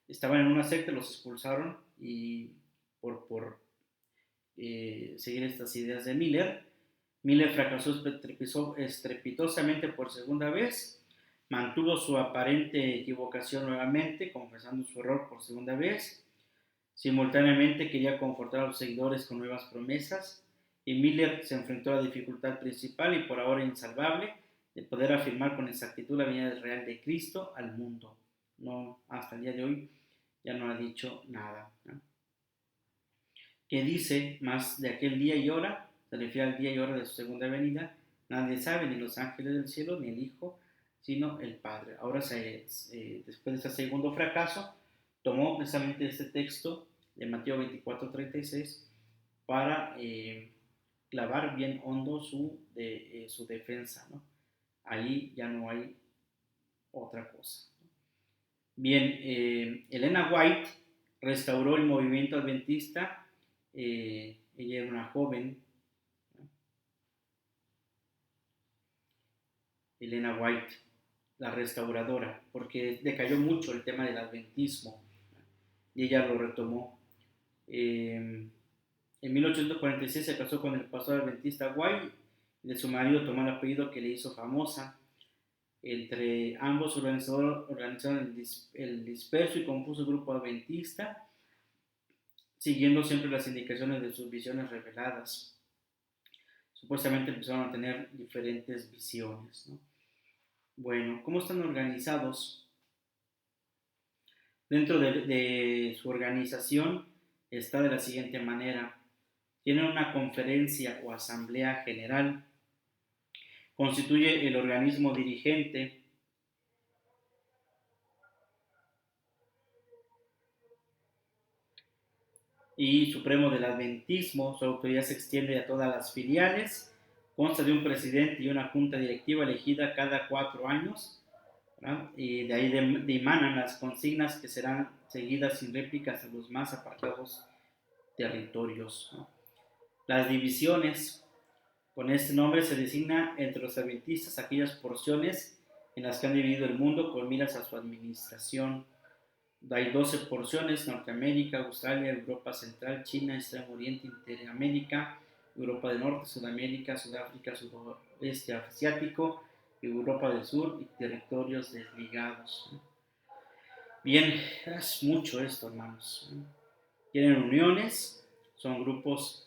estaban en una secta, los expulsaron y por seguir estas ideas de Miller. Miller fracasó estrepitosamente por segunda vez. Mantuvo su aparente equivocación nuevamente, confesando su error por segunda vez. Simultáneamente quería confortar a los seguidores con nuevas promesas, y Miller se enfrentó a la dificultad principal y por ahora insalvable de poder afirmar con exactitud la venida real de Cristo al mundo. No, hasta el día de hoy ya no ha dicho nada, ¿no? ¿Qué dice más de aquel día y hora? Se refiere al día y hora de su segunda venida. Nadie sabe, ni los ángeles del cielo, ni el Hijo, sino el Padre. Ahora, después de ese segundo fracaso, tomó precisamente este texto de Mateo 24:36 para clavar bien hondo su defensa, ¿no? Ahí ya no hay otra cosa. Bien, Elena White restauró el movimiento adventista. Ella era una joven, ¿no? Elena White, la restauradora, porque decayó mucho el tema del adventismo, ¿no? Y ella lo retomó. En 1846 se casó con el pastor adventista White y de su marido tomó el apellido que le hizo famosa. Entre ambos organizaron el disperso y confuso grupo adventista, siguiendo siempre las indicaciones de sus visiones reveladas. Supuestamente empezaron a tener diferentes visiones, ¿no? Bueno, ¿cómo están organizados? Dentro de su organización está de la siguiente manera. Tienen una conferencia o asamblea general Constituye el organismo dirigente y supremo del adventismo. Su autoridad se extiende a todas las filiales. Consta de un presidente y una junta directiva elegida cada 4 años, ¿verdad? Y de ahí emanan las consignas que serán seguidas sin réplicas en los más apartados territorios, ¿no? Las divisiones. Con este nombre se designa entre los adventistas aquellas porciones en las que han dividido el mundo con miras a su administración. Hay 12 porciones: Norteamérica, Australia, Europa Central, China, Extremo Oriente, Interamérica, Europa del Norte, Sudamérica, Sudáfrica, Sudoeste Asiático, Europa del Sur y territorios desligados. Bien, es mucho esto, hermanos. Tienen uniones, son grupos,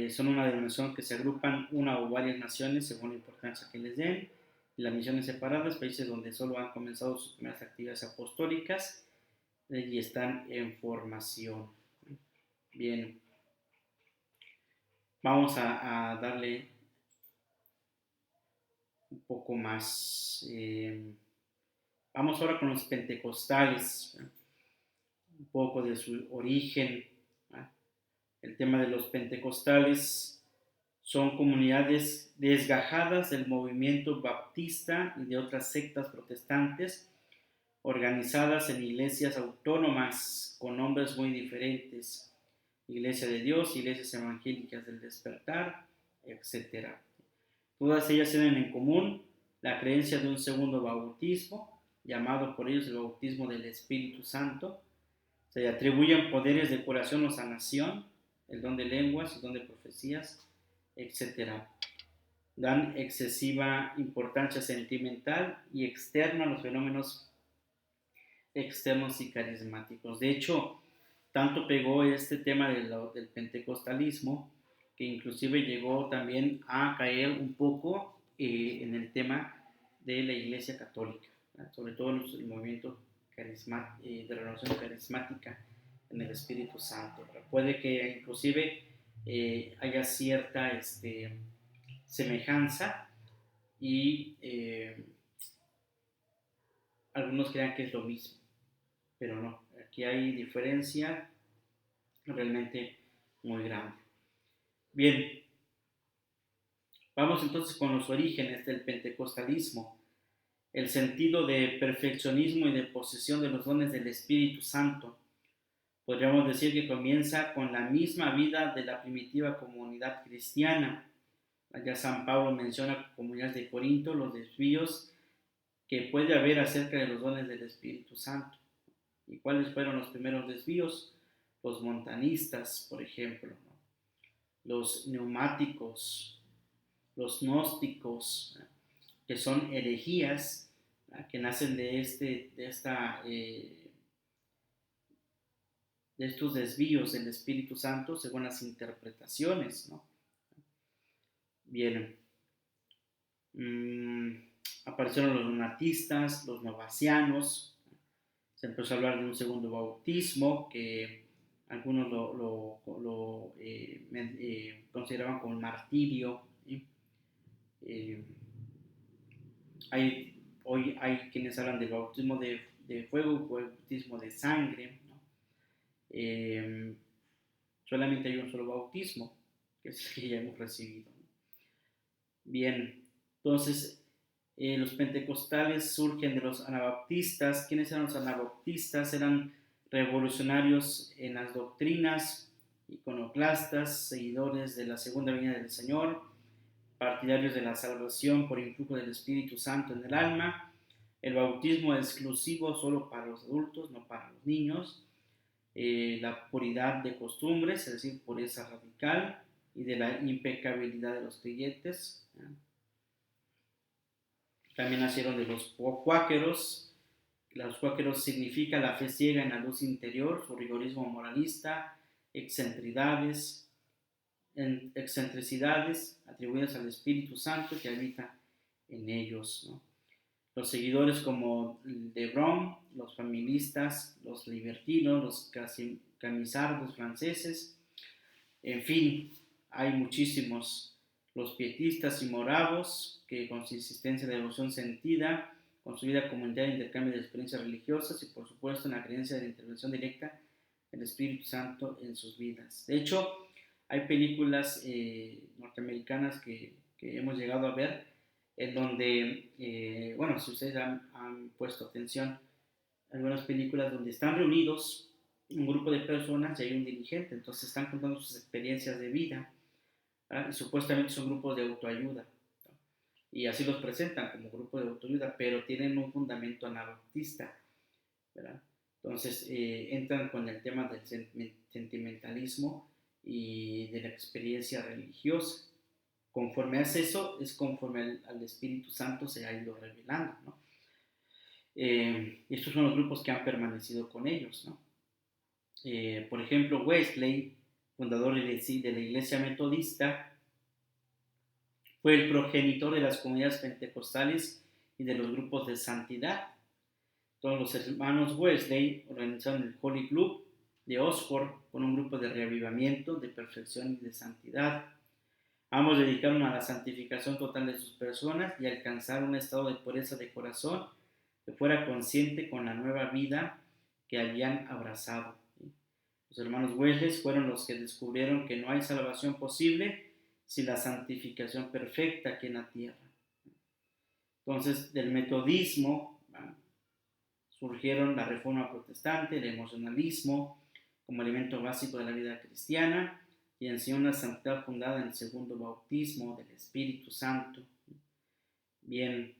son una denominación que se agrupan una o varias naciones según la importancia que les den. Las misiones separadas, países donde solo han comenzado sus primeras actividades apostólicas y están en formación. Bien, vamos a darle un poco más. Vamos ahora con los pentecostales, un poco de su origen. El tema de los pentecostales son comunidades desgajadas del movimiento baptista y de otras sectas protestantes, organizadas en iglesias autónomas con nombres muy diferentes: Iglesia de Dios, Iglesias Evangélicas del Despertar, etc. Todas ellas tienen en común la creencia de un segundo bautismo, llamado por ellos el bautismo del Espíritu Santo. Se le atribuyen poderes de curación o sanación, el don de lenguas, el don de profecías, etc. Dan excesiva importancia sentimental y externa a los fenómenos externos y carismáticos. De hecho, tanto pegó este tema del pentecostalismo que inclusive llegó también a caer un poco en el tema de la Iglesia Católica, ¿verdad? Sobre todo en el movimiento de renovación carismática en el Espíritu Santo, ¿verdad? Puede que inclusive haya cierta semejanza y algunos crean que es lo mismo, pero no, aquí hay diferencia realmente muy grande. Bien, vamos entonces con los orígenes del pentecostalismo. El sentido de perfeccionismo y de posesión de los dones del Espíritu Santo. Podríamos decir que comienza con la misma vida de la primitiva comunidad cristiana. Allá San Pablo menciona comunidades de Corinto, los desvíos que puede haber acerca de los dones del Espíritu Santo. ¿Y cuáles fueron los primeros desvíos? Los montanistas, por ejemplo, ¿no? Los neumáticos, los gnósticos, ¿no?, que son herejías, ¿no?, que nacen de estos desvíos del Espíritu Santo según las interpretaciones, ¿no? Bien, aparecieron los lunatistas, los novacianos. Se empezó a hablar de un segundo bautismo que algunos lo consideraban como el martirio, ¿sí? Hoy hay quienes hablan del bautismo de fuego, bautismo de sangre, ¿no? Solamente hay un solo bautismo, que es el que ya hemos recibido, ¿no? Bien, entonces los pentecostales surgen de los anabaptistas. ¿Quiénes eran los anabaptistas? Eran revolucionarios en las doctrinas, iconoclastas, seguidores de la segunda venida del Señor, partidarios de la salvación por influjo del Espíritu Santo en el alma, el bautismo exclusivo solo para los adultos, no para los niños, la puridad de costumbres, es decir, pureza radical, y de la impecabilidad de los creyentes. También nacieron de los cuáqueros. Los cuáqueros significa la fe ciega en la luz interior, su rigorismo moralista, excentricidades atribuidas al Espíritu Santo que habita en ellos, ¿no? Los seguidores como de Brom, los familistas, los libertinos, los camisardos franceses, en fin, hay muchísimos. los pietistas y moravos, que con su insistencia de devoción sentida, con su vida comunitaria de intercambio de experiencias religiosas y por supuesto en la creencia de la intervención directa del Espíritu Santo en sus vidas. De hecho, hay películas norteamericanas que hemos llegado a ver en donde, bueno, si ustedes han puesto atención, algunas películas donde están reunidos un grupo de personas y hay un dirigente, entonces están contando sus experiencias de vida, ¿verdad? Y supuestamente son grupos de autoayuda, ¿no? Y así los presentan como grupos de autoayuda, pero tienen un fundamento anabaptista, ¿verdad? Entonces entran con el tema del sentimentalismo y de la experiencia religiosa. Conforme hace eso, es conforme al Espíritu Santo se ha ido revelando, ¿no? Y estos son los grupos que han permanecido con ellos, ¿no? Por ejemplo, Wesley, fundador de la Iglesia Metodista, fue el progenitor de las comunidades pentecostales y de los grupos de santidad. Todos los hermanos Wesley organizaron el Holy Club de Oxford con un grupo de reavivamiento, de perfección y de santidad. Ambos dedicaron a la santificación total de sus personas y a alcanzar un estado de pureza de corazón que fuera consciente con la nueva vida que habían abrazado. Los hermanos Wesley fueron los que descubrieron que no hay salvación posible sin la santificación perfecta aquí en la tierra. Entonces, del metodismo surgieron la reforma protestante, el emocionalismo como elemento básico de la vida cristiana y enseñó una santidad fundada en el segundo bautismo del Espíritu Santo. Bien,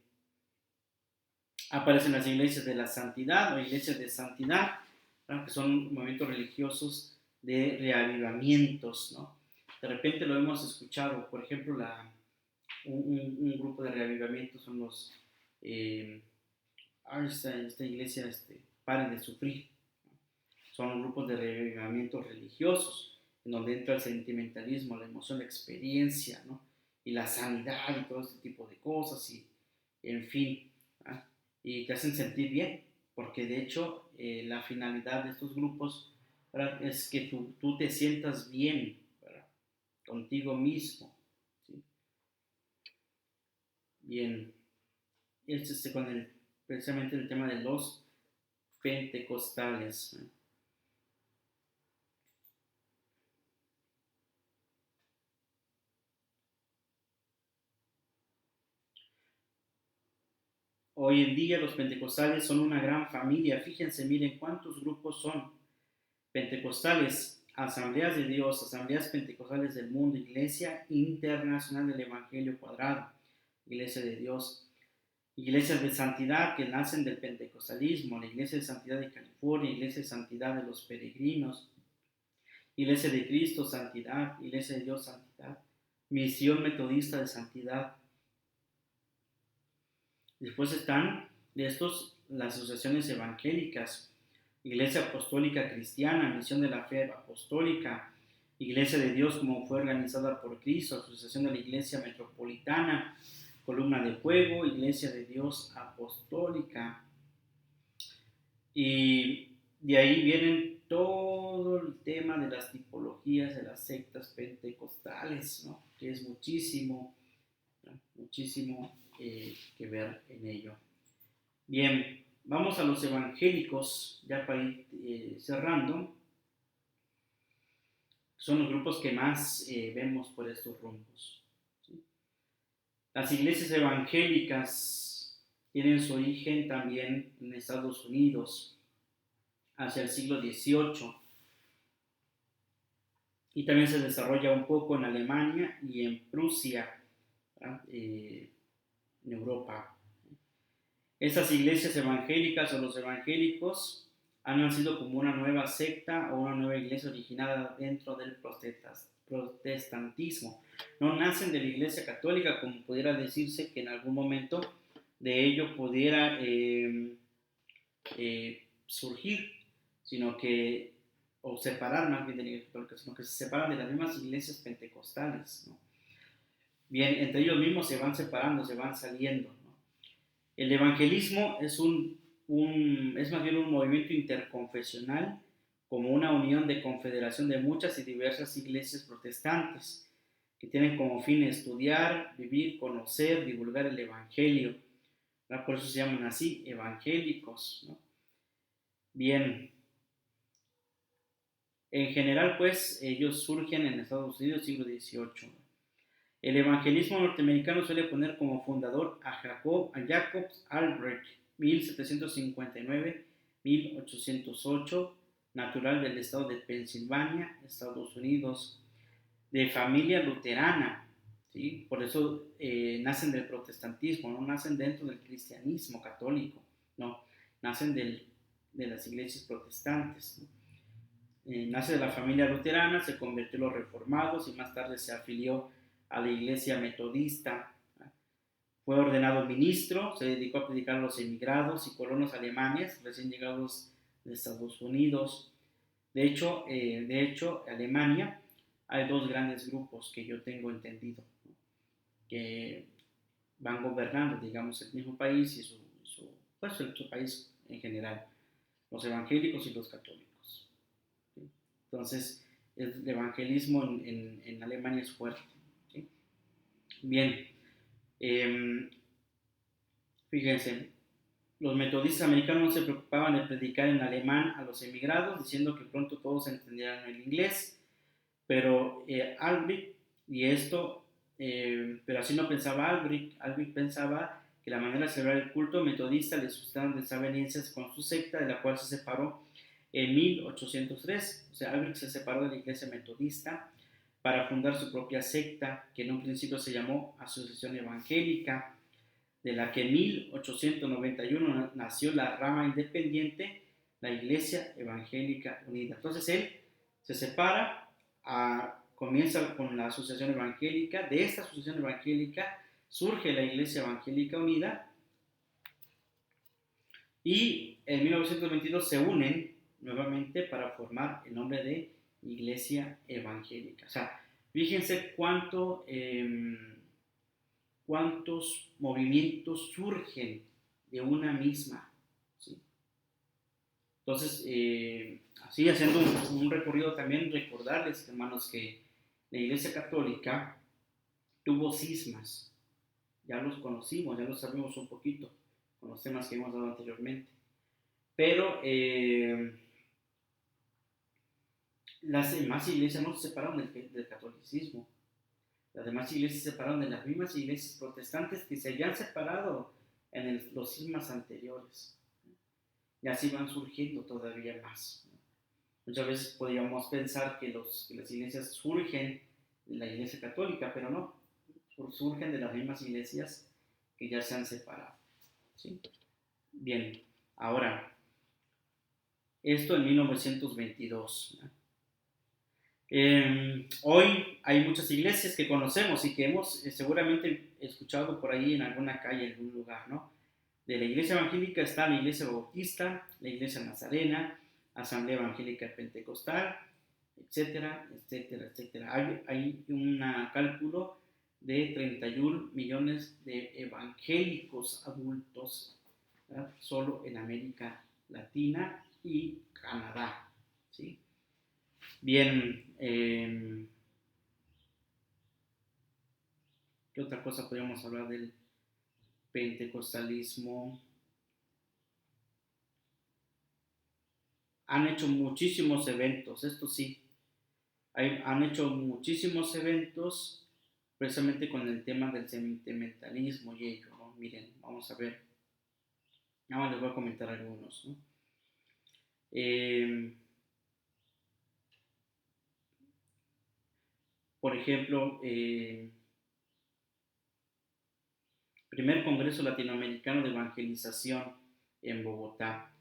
aparecen las iglesias de la santidad o iglesias de santidad, ¿no? Que son movimientos religiosos de reavivamientos, ¿no? De repente lo hemos escuchado, por ejemplo, un grupo de reavivamientos son los esta iglesia, paren de sufrir, ¿no? Son grupos de reavivamientos religiosos en donde entra el sentimentalismo, la emoción, la experiencia, ¿no? Y la sanidad y todo este tipo de cosas y en fin, ¿no? Y te hacen sentir bien, porque de hecho la finalidad de estos grupos, ¿verdad? Es que tú te sientas bien, ¿verdad? Contigo mismo, ¿sí? Bien, esto precisamente el tema de los pentecostales, ¿no? Hoy en día los pentecostales son una gran familia. Fíjense, miren cuántos grupos son. Pentecostales, Asambleas de Dios, Asambleas Pentecostales del Mundo, Iglesia Internacional del Evangelio Cuadrado, Iglesia de Dios, iglesias de santidad que nacen del pentecostalismo, la Iglesia de Santidad de California, Iglesia de Santidad de los Peregrinos, Iglesia de Cristo, Santidad, Iglesia de Dios, Santidad, Misión Metodista de Santidad. Después están de estos las asociaciones evangélicas, Iglesia Apostólica Cristiana, Misión de la Fe Apostólica, Iglesia de Dios como fue organizada por Cristo, Asociación de la Iglesia Metropolitana, Columna de Fuego, Iglesia de Dios Apostólica. Y de ahí vienen todo el tema de las tipologías de las sectas pentecostales, ¿no? Que es muchísimo, ¿no? Muchísimo que ver en ello. Bien, vamos a los evangélicos, ya para ir cerrando. Son los grupos que más vemos por estos rumbos, ¿sí? Las iglesias evangélicas tienen su origen también en Estados Unidos, hacia el siglo XVIII, y también se desarrolla un poco en Alemania y en Prusia, en Europa. Estas iglesias evangélicas o los evangélicos han nacido como una nueva secta o una nueva iglesia originada dentro del protestantismo. No nacen de la iglesia católica, como pudiera decirse que en algún momento de ello pudiera surgir, sino que, o separar más bien de la iglesia católica, sino que se separan de las mismas iglesias pentecostales, ¿no? Bien, entre ellos mismos se van separando, se van saliendo, ¿no? El evangelismo es más bien un movimiento interconfesional, como una unión de confederación de muchas y diversas iglesias protestantes, que tienen como fin estudiar, vivir, conocer, divulgar el Evangelio. Por eso se llaman así, evangélicos, ¿no? Bien, en general, pues, ellos surgen en Estados Unidos, siglo XVIII. El evangelismo norteamericano suele poner como fundador a Jacobs Albrecht, 1759-1808, natural del estado de Pensilvania, Estados Unidos, de familia luterana, ¿sí? Por eso nacen del protestantismo, no nacen dentro del cristianismo católico, no, nacen de las iglesias protestantes, ¿no? Nace de la familia luterana, se convirtió en los reformados y más tarde se afilió a la iglesia metodista. Fue ordenado ministro, se dedicó a predicar a los emigrados y colonos alemanes recién llegados de Estados Unidos. De hecho, Alemania hay dos grandes grupos que yo tengo entendido, ¿no? Que van gobernando, digamos, el mismo país y pues, el país en general, los evangélicos y los católicos, ¿sí? Entonces, el evangelismo en Alemania es fuerte, ¿sí? Bien, fíjense, los metodistas americanos no se preocupaban de predicar en alemán a los emigrados, diciendo que pronto todos entendieran el inglés, pero Albrecht, pero así no pensaba Albrecht. Albrecht pensaba que la manera de celebrar el culto metodista le suscitaban desavenencias con su secta, de la cual se separó en 1803. O sea, Albrecht se separó de la iglesia metodista para fundar su propia secta, que en un principio se llamó Asociación Evangélica, de la que en 1891 nació la rama independiente, la Iglesia Evangélica Unida. Entonces él se separa, comienza con la Asociación Evangélica. De esta Asociación Evangélica surge la Iglesia Evangélica Unida y en 1922 se unen nuevamente para formar el nombre de Iglesia Evangélica. O sea, fíjense cuántos movimientos surgen de una misma, ¿sí? Entonces, así haciendo un recorrido también, recordarles, hermanos, que la Iglesia Católica tuvo cismas, ya los conocimos, ya los sabemos un poquito, con los temas que hemos dado anteriormente, pero las demás iglesias no se separaron del catolicismo. Las demás iglesias se separaron de las mismas iglesias protestantes que se habían separado en los cismas anteriores. Y así van surgiendo todavía más. Muchas veces podríamos pensar que las iglesias surgen de la iglesia católica, pero no, surgen de las mismas iglesias que ya se han separado, ¿sí? Bien, ahora, esto en 1922, ¿no? Hoy hay muchas iglesias que conocemos y que hemos seguramente escuchado por ahí en alguna calle, en algún lugar, ¿no? De la iglesia evangélica está la iglesia bautista, la iglesia nazarena, asamblea evangélica pentecostal, etcétera, etcétera, etcétera. Hay un cálculo de 31 millones de evangélicos adultos, ¿verdad? Solo en América Latina y Canadá, ¿sí? Bien, ¿qué otra cosa podríamos hablar del pentecostalismo? Han hecho muchísimos eventos, esto sí, han hecho muchísimos eventos precisamente con el tema del sentimentalismo y ello, ¿no? Miren, vamos a ver, ahora les voy a comentar algunos, ¿no? Por ejemplo, primer Congreso Latinoamericano de Evangelización en Bogotá,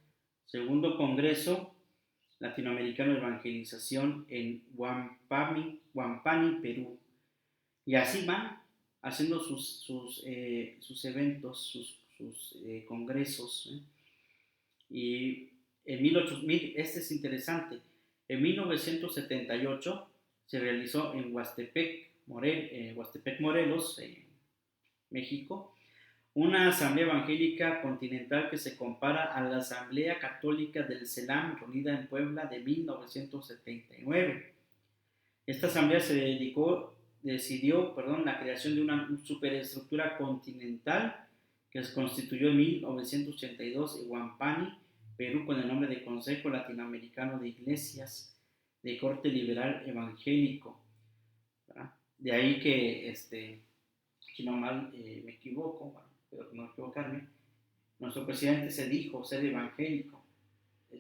segundo Congreso Latinoamericano de Evangelización en Huampani, Perú, y así van haciendo sus eventos, sus congresos, ¿eh? Y este es interesante, en 1978 se realizó en Huastepec, Morelos, México, una asamblea evangélica continental que se compara a la Asamblea Católica del CELAM reunida en Puebla de 1979. Esta asamblea se dedicó la creación de una superestructura continental que se constituyó en 1982 en Huampani, Perú, con el nombre de Consejo Latinoamericano de Iglesias de corte liberal evangélico, ¿verdad? De ahí que, si no mal me equivoco, bueno, pero no equivocarme, nuestro presidente se dijo ser evangélico,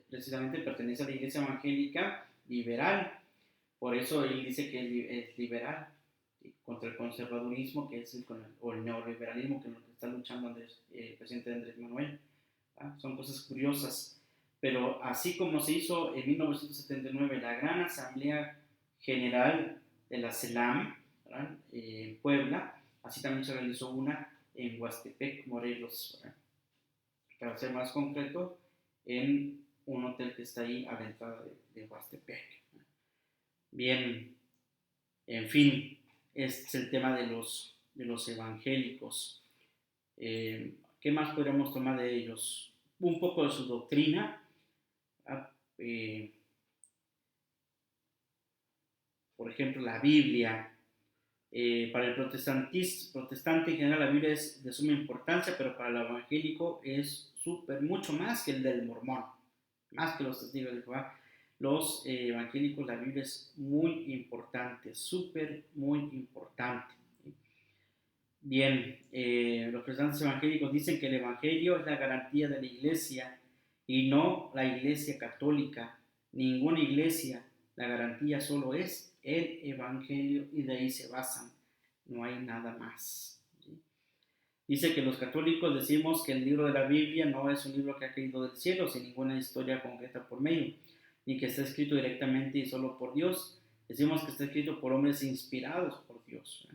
precisamente pertenece a la iglesia evangélica liberal, por eso él dice que es liberal, contra el conservadurismo, que es o el neoliberalismo, que es lo que está luchando el presidente Andrés Manuel. ¿Ah? Son cosas curiosas, pero así como se hizo en 1979 la Gran Asamblea General de la CELAM, en Puebla, así también se realizó una en Huastepec, Morelos, ¿verdad? Para ser más concreto, en un hotel que está ahí a la entrada de Huastepec. Bien, en fin, este es el tema de los evangélicos. ¿Qué más podríamos tomar de ellos? Un poco de su doctrina. Eh, por ejemplo, la Biblia. Para el protestante en general la Biblia es de suma importancia, pero para el evangélico es mucho más que el del mormón, más que los testigos de Jehová. Los evangélicos, la Biblia es muy importante, muy importante. Bien, los protestantes evangélicos dicen que el evangelio es la garantía de la iglesia y no la iglesia católica. Ninguna iglesia, la garantía solo es el evangelio y de ahí se basan. No hay nada más. ¿Sí? Dice que los católicos decimos que el libro de la Biblia no es un libro que ha caído del cielo sin ninguna historia concreta por medio, ni que está escrito directamente y solo por Dios. Decimos que está escrito por hombres inspirados por Dios.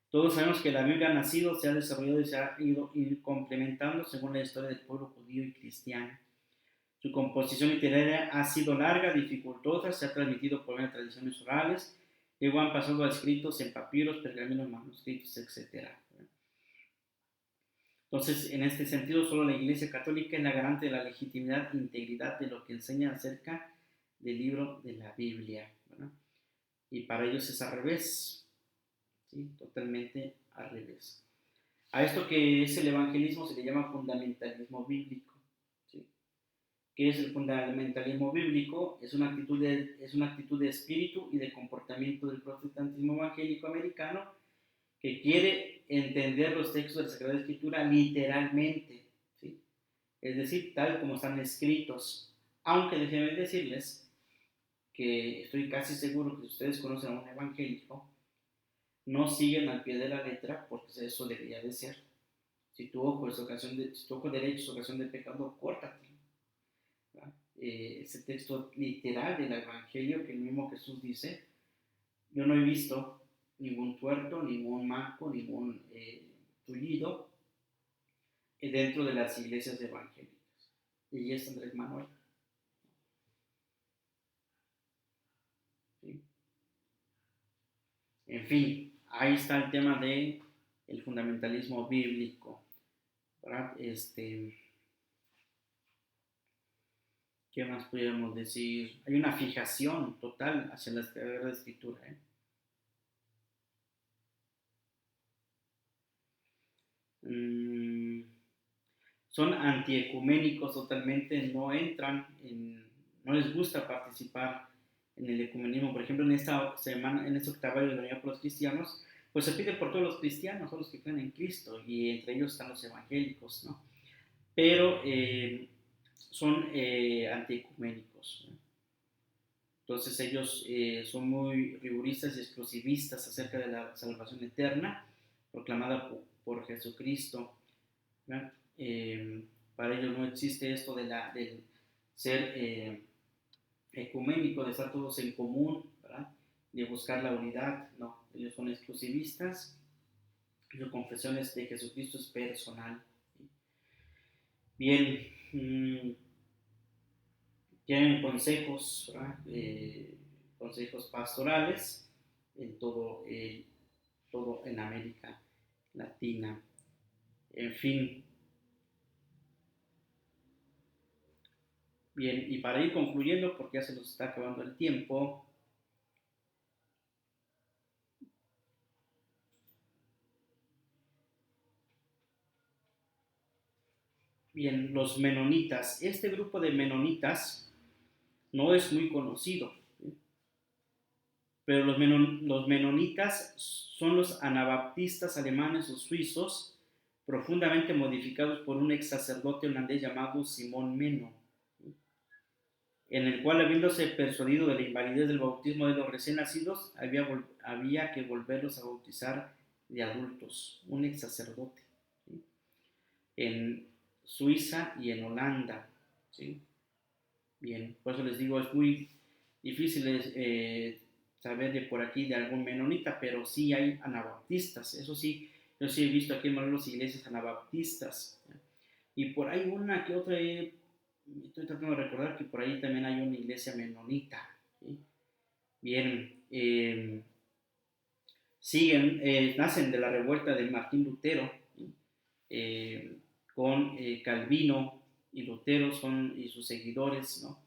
Todos sabemos que la Biblia ha nacido, se ha desarrollado y se ha ido complementando según la historia del pueblo judío y cristiano. Su composición literaria ha sido larga, dificultosa, se ha transmitido por medio de tradiciones orales, luego han pasado a escritos en papiros, pergaminos, manuscritos, etc. Entonces, en este sentido, solo la Iglesia Católica es la garante de la legitimidad e integridad de lo que enseña acerca del libro de la Biblia, ¿verdad? Y para ellos es al revés, ¿sí? Totalmente al revés. A esto que es el evangelismo se le llama fundamentalismo bíblico. ¿Sí? ¿Qué es el fundamentalismo bíblico? Es una actitud de espíritu y de comportamiento del protestantismo evangélico americano que quiere entender los textos de la Sagrada Escritura literalmente, ¿sí? Es decir, tal como están escritos. Aunque déjenme decirles que estoy casi seguro que si ustedes conocen a un evangélico, no siguen al pie de la letra, porque eso debería de ser. Si tu ojo derecho es ocasión de pecado, córtate. Ese texto literal del Evangelio que el mismo Jesús dice, yo no he visto ningún tuerto, ningún manco, ningún tullido dentro de las iglesias evangélicas. Y es Andrés Manuel. ¿Sí? En fin, ahí está el tema del fundamentalismo bíblico, ¿verdad? ¿Qué más podríamos decir? Hay una fijación total hacia la Sagrada Escritura. Son antiecuménicos totalmente, no les gusta participar en el ecumenismo. Por ejemplo, en esta semana, en este octavario de la Unidad por los Cristianos, pues se pide por todos los cristianos, todos los que creen en Cristo, y entre ellos están los evangélicos, ¿no? Pero son antiecuménicos, ¿no? Entonces ellos son muy riguristas y exclusivistas acerca de la salvación eterna proclamada por Jesucristo, ¿verdad? Para ellos no existe esto del ser ecuménico, de estar todos en común, ¿verdad? De buscar la unidad, no, ellos son exclusivistas, su confesión es de Jesucristo es personal. Bien, tienen consejos, consejos pastorales en todo en América Latina. En fin, bien, y para ir concluyendo, porque ya se nos está acabando el tiempo, Bien, los menonitas. Este grupo de menonitas no es muy conocido, ¿sí? Pero los menonitas son los anabaptistas alemanes o suizos profundamente modificados por un ex sacerdote holandés llamado Simón Meno, ¿sí? En el cual, habiéndose persuadido de la invalidez del bautismo de los recién nacidos, había que volverlos a bautizar de adultos, un ex sacerdote, ¿sí? En Suiza y en Holanda, ¿sí? Bien, por eso les digo, es muy difícil saber de por aquí de algún menonita, pero sí hay anabaptistas, eso sí, yo sí he visto aquí en Morelos iglesias anabaptistas, ¿sí? Y por ahí una que otra, estoy tratando de recordar que por ahí también hay una iglesia menonita, ¿sí? Bien, nacen de la revuelta de Martín Lutero, ¿sí? eh, con Calvino y Lutero y sus seguidores, ¿no?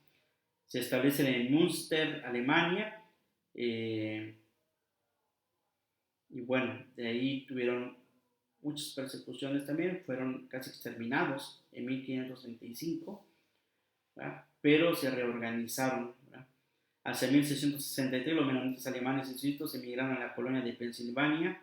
Se establecen en Münster, Alemania, eh, y bueno, de ahí tuvieron muchas persecuciones también, fueron casi exterminados en 1535, ¿verdad? Pero se reorganizaron, ¿verdad? Hacia 1663 los menonitas alemanes y suizos emigraron a la colonia de Pensilvania,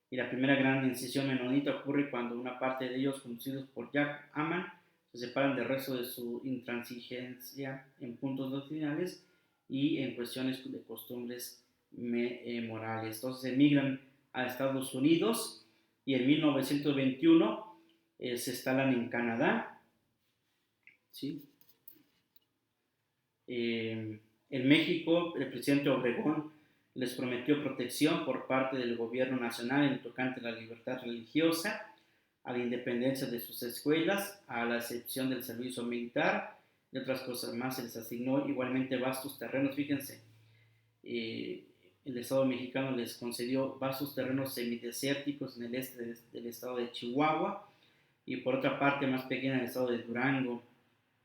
y la primera gran incisión menonita ocurre cuando una parte de ellos, conducidos por Jack Amman, se separan del resto de su intransigencia en puntos doctrinales y en cuestiones de costumbres morales. Entonces emigran a Estados Unidos y en 1921 se instalan en Canadá, ¿sí? En México, el presidente Obregón les prometió protección por parte del gobierno nacional en tocante a la libertad religiosa, a la independencia de sus escuelas, a la excepción del servicio militar y otras cosas más. Se les asignó igualmente vastos terrenos. Fíjense, eh, el Estado mexicano les concedió vastos terrenos semidesérticos en el este del estado de Chihuahua y por otra parte más pequeña en el estado de Durango.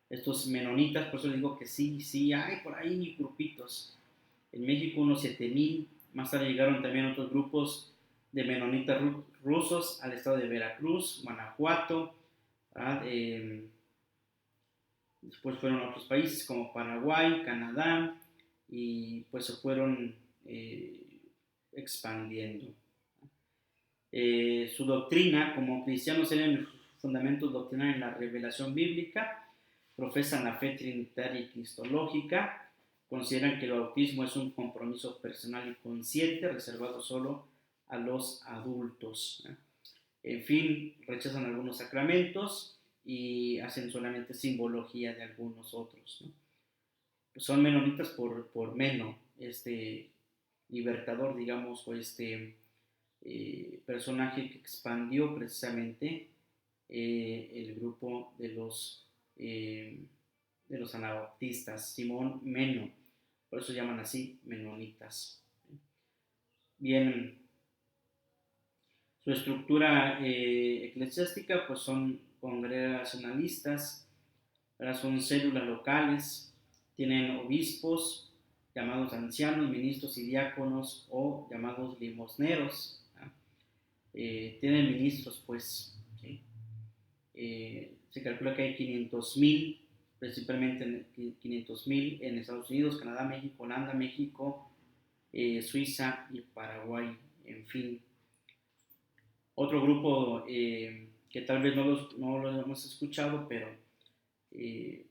Estos menonitas, por eso les digo que sí, sí hay por ahí grupitos. En México unos 7,000, más tarde llegaron también otros grupos de menonitas rusos al estado de Veracruz, Guanajuato, después fueron a otros países como Paraguay, Canadá, y pues se fueron expandiendo. Su doctrina, como cristianos, tienen fundamentos doctrinales en la revelación bíblica, profesan la fe trinitaria y cristológica, consideran que el bautismo es un compromiso personal y consciente reservado solo a los adultos. En fin, rechazan algunos sacramentos y hacen solamente simbología de algunos otros, ¿no? Son menonitas por Meno, este libertador, digamos, o este personaje que expandió precisamente el grupo de los anabaptistas, Simón Meno, por eso llaman así menonitas. Bien, su estructura eclesiástica pues son congregacionalistas, ¿verdad? Son células locales, tienen obispos llamados ancianos, ministros y diáconos o llamados limosneros, ¿verdad? Tienen ministros pues, ¿sí? Se calcula que hay 500,000, principalmente 500,000 en Estados Unidos, Canadá, México, Holanda, México, Suiza y Paraguay, en fin. Otro grupo que tal vez no lo hemos escuchado, pero eh,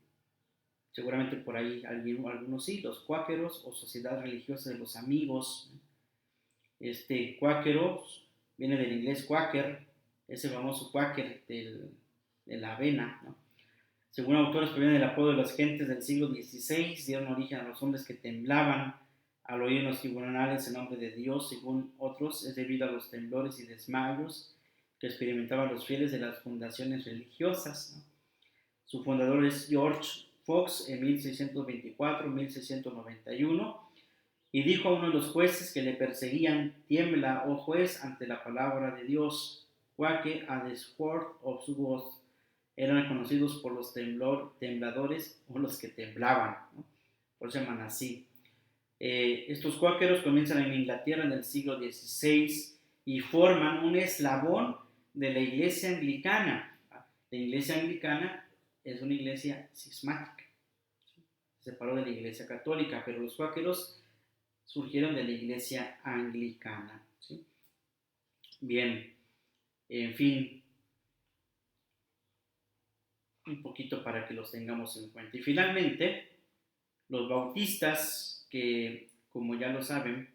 seguramente por ahí algunos sí, los cuáqueros o Sociedad Religiosa de los Amigos. Este cuáquero viene del inglés quaker, ese famoso quaker de la avena, ¿no? Según autores, proviene del apodo de las gentes del siglo XVI, dieron origen a los hombres que temblaban al oír en los tribunales el nombre de Dios. Según otros, es debido a los temblores y desmayos que experimentaban los fieles de las fundaciones religiosas, ¿no? Su fundador es George Fox en 1624-1691 y dijo a uno de los jueces que le perseguían: tiembla, oh juez, ante la palabra de Dios. Quake a the sword of God. Eran conocidos por los tembladores o los que temblaban, ¿no? Por eso se llaman así. Estos cuáqueros comienzan en Inglaterra en el siglo XVI y forman un eslabón de la iglesia anglicana. La iglesia anglicana es una iglesia cismática, se separó de la iglesia católica, pero los cuáqueros surgieron de la iglesia anglicana, ¿sí? Bien, en fin, un poquito para que los tengamos en cuenta. Y finalmente, los bautistas, que como ya lo saben,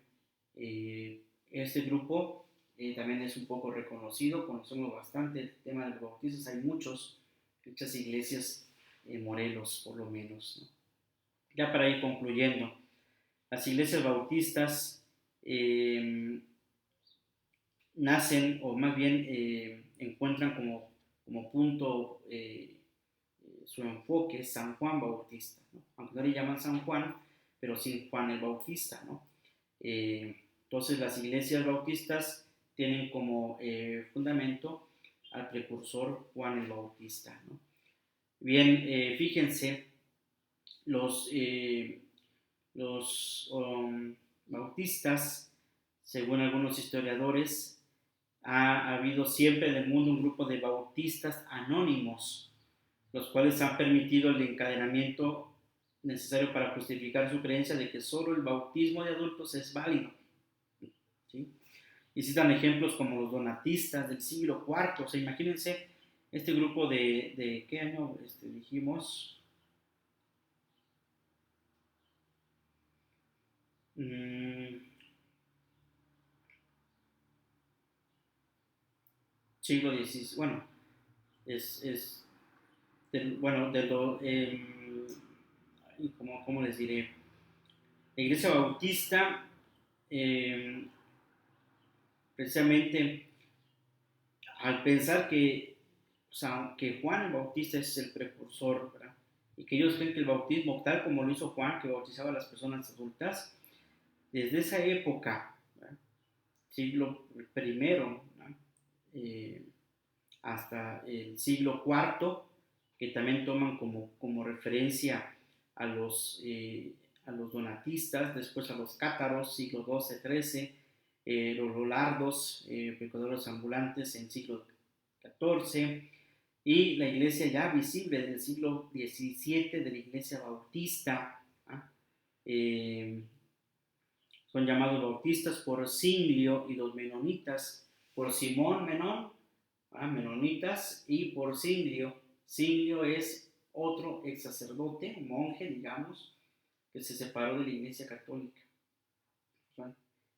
este grupo también es un poco reconocido, conocemos bastante el tema de los bautistas, hay muchas iglesias en Morelos por lo menos, ¿no? Ya para ir concluyendo, las iglesias bautistas nacen, o más bien encuentran como punto su enfoque San Juan Bautista, ¿no? Aunque no le llaman San Juan, pero sí Juan el Bautista, ¿no? Entonces las iglesias bautistas tienen como fundamento al precursor Juan el Bautista, ¿no? Bien, fíjense, los bautistas, según algunos historiadores, ha habido siempre en el mundo un grupo de bautistas anónimos, los cuales han permitido el encadenamiento necesario para justificar su creencia de que solo el bautismo de adultos es válido, ¿sí? Y citan ejemplos como los donatistas del siglo IV, o sea, imagínense este grupo de ¿qué año dijimos? Siglo XVI, bueno, es bueno, ¿cómo les diré? La iglesia bautista, eh, precisamente al pensar que, o sea, que Juan el Bautista es el precursor, ¿verdad? Y que ellos creen que el bautismo, tal como lo hizo Juan, que bautizaba a las personas adultas, desde esa época, ¿verdad? Siglo primero, eh, hasta el siglo cuarto, que también toman como referencia a a los donatistas, después a los cátaros, siglo XII, XIII, los rolardos, pecadores ambulantes en siglo XIV, y la iglesia ya visible del siglo XVII de la iglesia bautista, ¿ah? Son llamados bautistas por Singlio, y los menonitas por Simón Menón, menonitas, y por Singlio. Singlio es otro ex sacerdote, monje, digamos, que se separó de la iglesia católica, ¿no?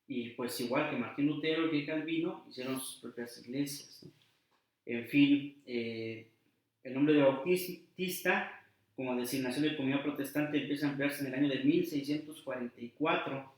Y pues igual que Martín Lutero y que Calvino hicieron sus propias iglesias, ¿no? En fin, el nombre de bautista como designación de comunidad protestante empieza a emplearse en el año de 1644.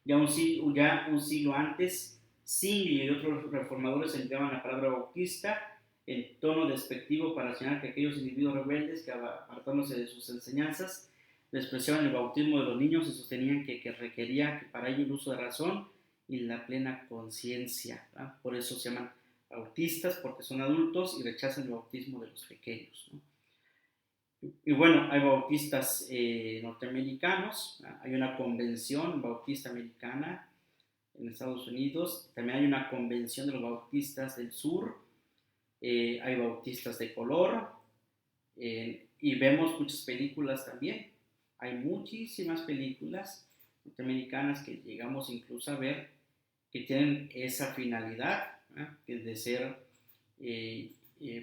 Ya un siglo antes, Zwingli y otros reformadores empleaban la palabra bautista en tono despectivo para señalar que aquellos individuos rebeldes que, apartándose de sus enseñanzas, despreciaban el bautismo de los niños y sostenían que requería que para ello el uso de razón y la plena conciencia, ¿verdad? Por eso se llaman bautistas, porque son adultos y rechazan el bautismo de los pequeños, ¿no? Y bueno, hay bautistas norteamericanos, hay una convención bautista americana en Estados Unidos, también hay una convención de los bautistas del sur, hay bautistas de color, y vemos muchas películas también, hay muchísimas películas norteamericanas que llegamos incluso a ver que tienen esa finalidad, ¿eh? Que es de ser,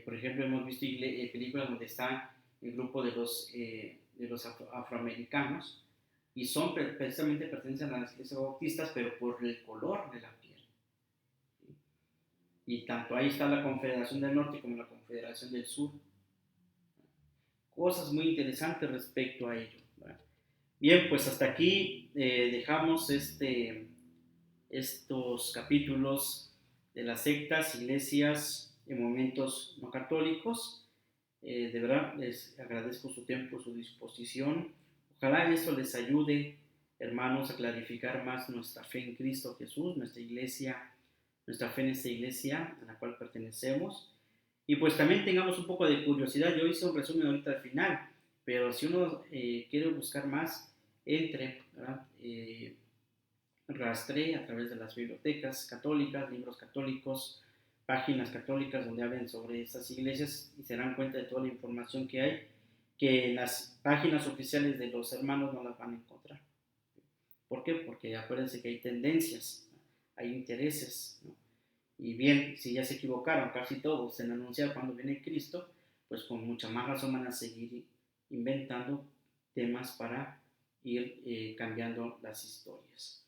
por ejemplo, hemos visto películas donde está el grupo de los afroamericanos y son precisamente pertenecen a las iglesias bautistas, pero por el color de la piel. Y tanto ahí está la Confederación del Norte como la Confederación del Sur. Cosas muy interesantes respecto a ello, ¿verdad? Bien, pues hasta aquí dejamos estos capítulos de las sectas, iglesias y movimientos no católicos. De verdad les agradezco su tiempo, su disposición. Ojalá esto les ayude, hermanos, a clarificar más nuestra fe en Cristo Jesús, nuestra iglesia, nuestra fe en esta iglesia a la cual pertenecemos. Y pues también tengamos un poco de curiosidad. Yo hice un resumen ahorita al final, pero si uno quiere buscar más, entre, ¿verdad? Rastree a través de las bibliotecas católicas, libros católicos, páginas católicas donde hablen sobre estas iglesias y se dan cuenta de toda la información que hay, que en las páginas oficiales de los hermanos no las van a encontrar. ¿Por qué? Porque acuérdense que hay tendencias, ¿no? Hay intereses, ¿no? Y bien, si ya se equivocaron casi todos en anunciar cuando viene Cristo, pues con mucha más razón van a seguir inventando temas para ir cambiando las historias.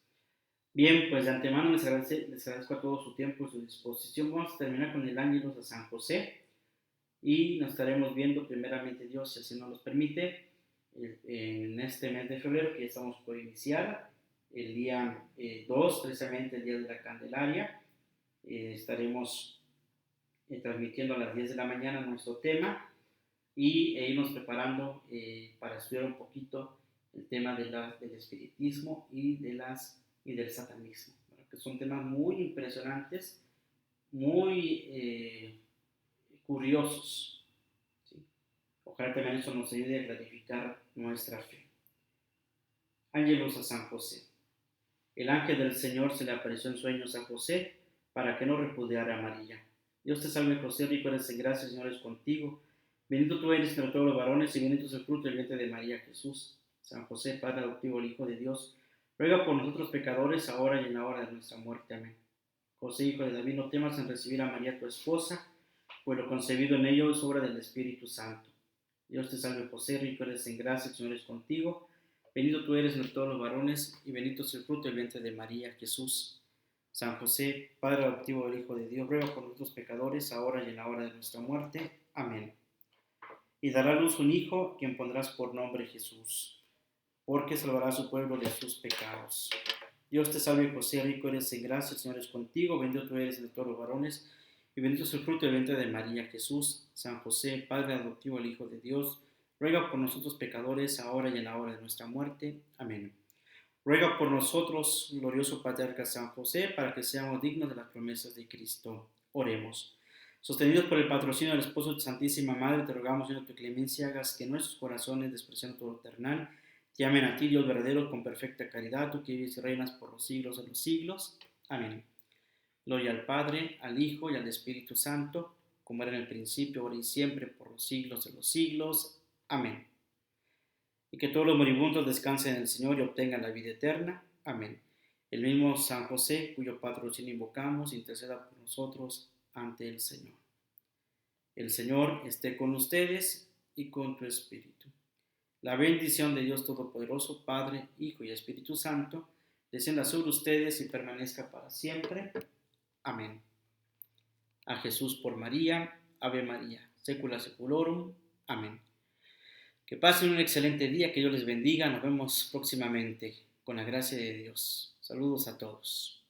Bien, pues de antemano les agradezco a todos su tiempo y su disposición. Vamos a terminar con el Ángelus a San José y nos estaremos viendo primeramente Dios, si así nos lo permite, en este mes de febrero que ya estamos por iniciar, el día 2, precisamente el día de la Candelaria. Estaremos transmitiendo a las 10 de la mañana nuestro tema y irnos preparando para estudiar un poquito el tema del espiritismo y del satanismo, ¿verdad? Que son temas muy impresionantes, muy curiosos, ¿sí? Ojalá también eso nos ayude a clarificar nuestra fe. Ángelus a San José. El ángel del Señor se le apareció en sueños a José para que no repudiara a María. Dios te salve, José, rico eres en gracia, el Señor es contigo. Bendito tú eres entre todos los varones y bendito es el fruto del vientre de María, Jesús. San José, Padre adoptivo, el Hijo de Dios, ruega por nosotros pecadores, ahora y en la hora de nuestra muerte. Amén. José, hijo de David, no temas en recibir a María tu esposa, pues lo concebido en ello es obra del Espíritu Santo. Dios te salve, José, rico eres en gracia, el Señor es contigo. Bendito tú eres entre todos los varones, y bendito es el fruto del vientre de María, Jesús. San José, Padre adoptivo del Hijo de Dios, ruega por nosotros pecadores, ahora y en la hora de nuestra muerte. Amén. Y dará a luz un hijo, quien pondrás por nombre Jesús, porque salvará a su pueblo de sus pecados. Dios te salve, José, rico eres en gracia, el Señor es contigo, bendito tú eres entre todos los varones, y bendito es el fruto del vientre de María, Jesús. San José, Padre adoptivo del Hijo de Dios, ruega por nosotros pecadores, ahora y en la hora de nuestra muerte. Amén. Ruega por nosotros, glorioso Patriarca San José, para que seamos dignos de las promesas de Cristo. Oremos. Sostenidos por el patrocinio del esposo de tu Santísima Madre, te rogamos, Señor, tu clemencia, hagas que nuestros corazones, despreciando todo lo terrenal, te amen a ti, Dios verdadero, con perfecta caridad, tú que vives y reinas por los siglos de los siglos. Amén. Gloria al Padre, al Hijo y al Espíritu Santo, como era en el principio, ahora y siempre, por los siglos de los siglos. Amén. Y que todos los moribundos descansen en el Señor y obtengan la vida eterna. Amén. El mismo San José, cuyo patrocinio invocamos, interceda por nosotros ante el Señor. El Señor esté con ustedes y con tu espíritu. La bendición de Dios Todopoderoso, Padre, Hijo y Espíritu Santo, descienda sobre ustedes y permanezca para siempre. Amén. A Jesús por María, Ave María, secula seculorum. Amén. Que pasen un excelente día, que Dios les bendiga. Nos vemos próximamente con la gracia de Dios. Saludos a todos.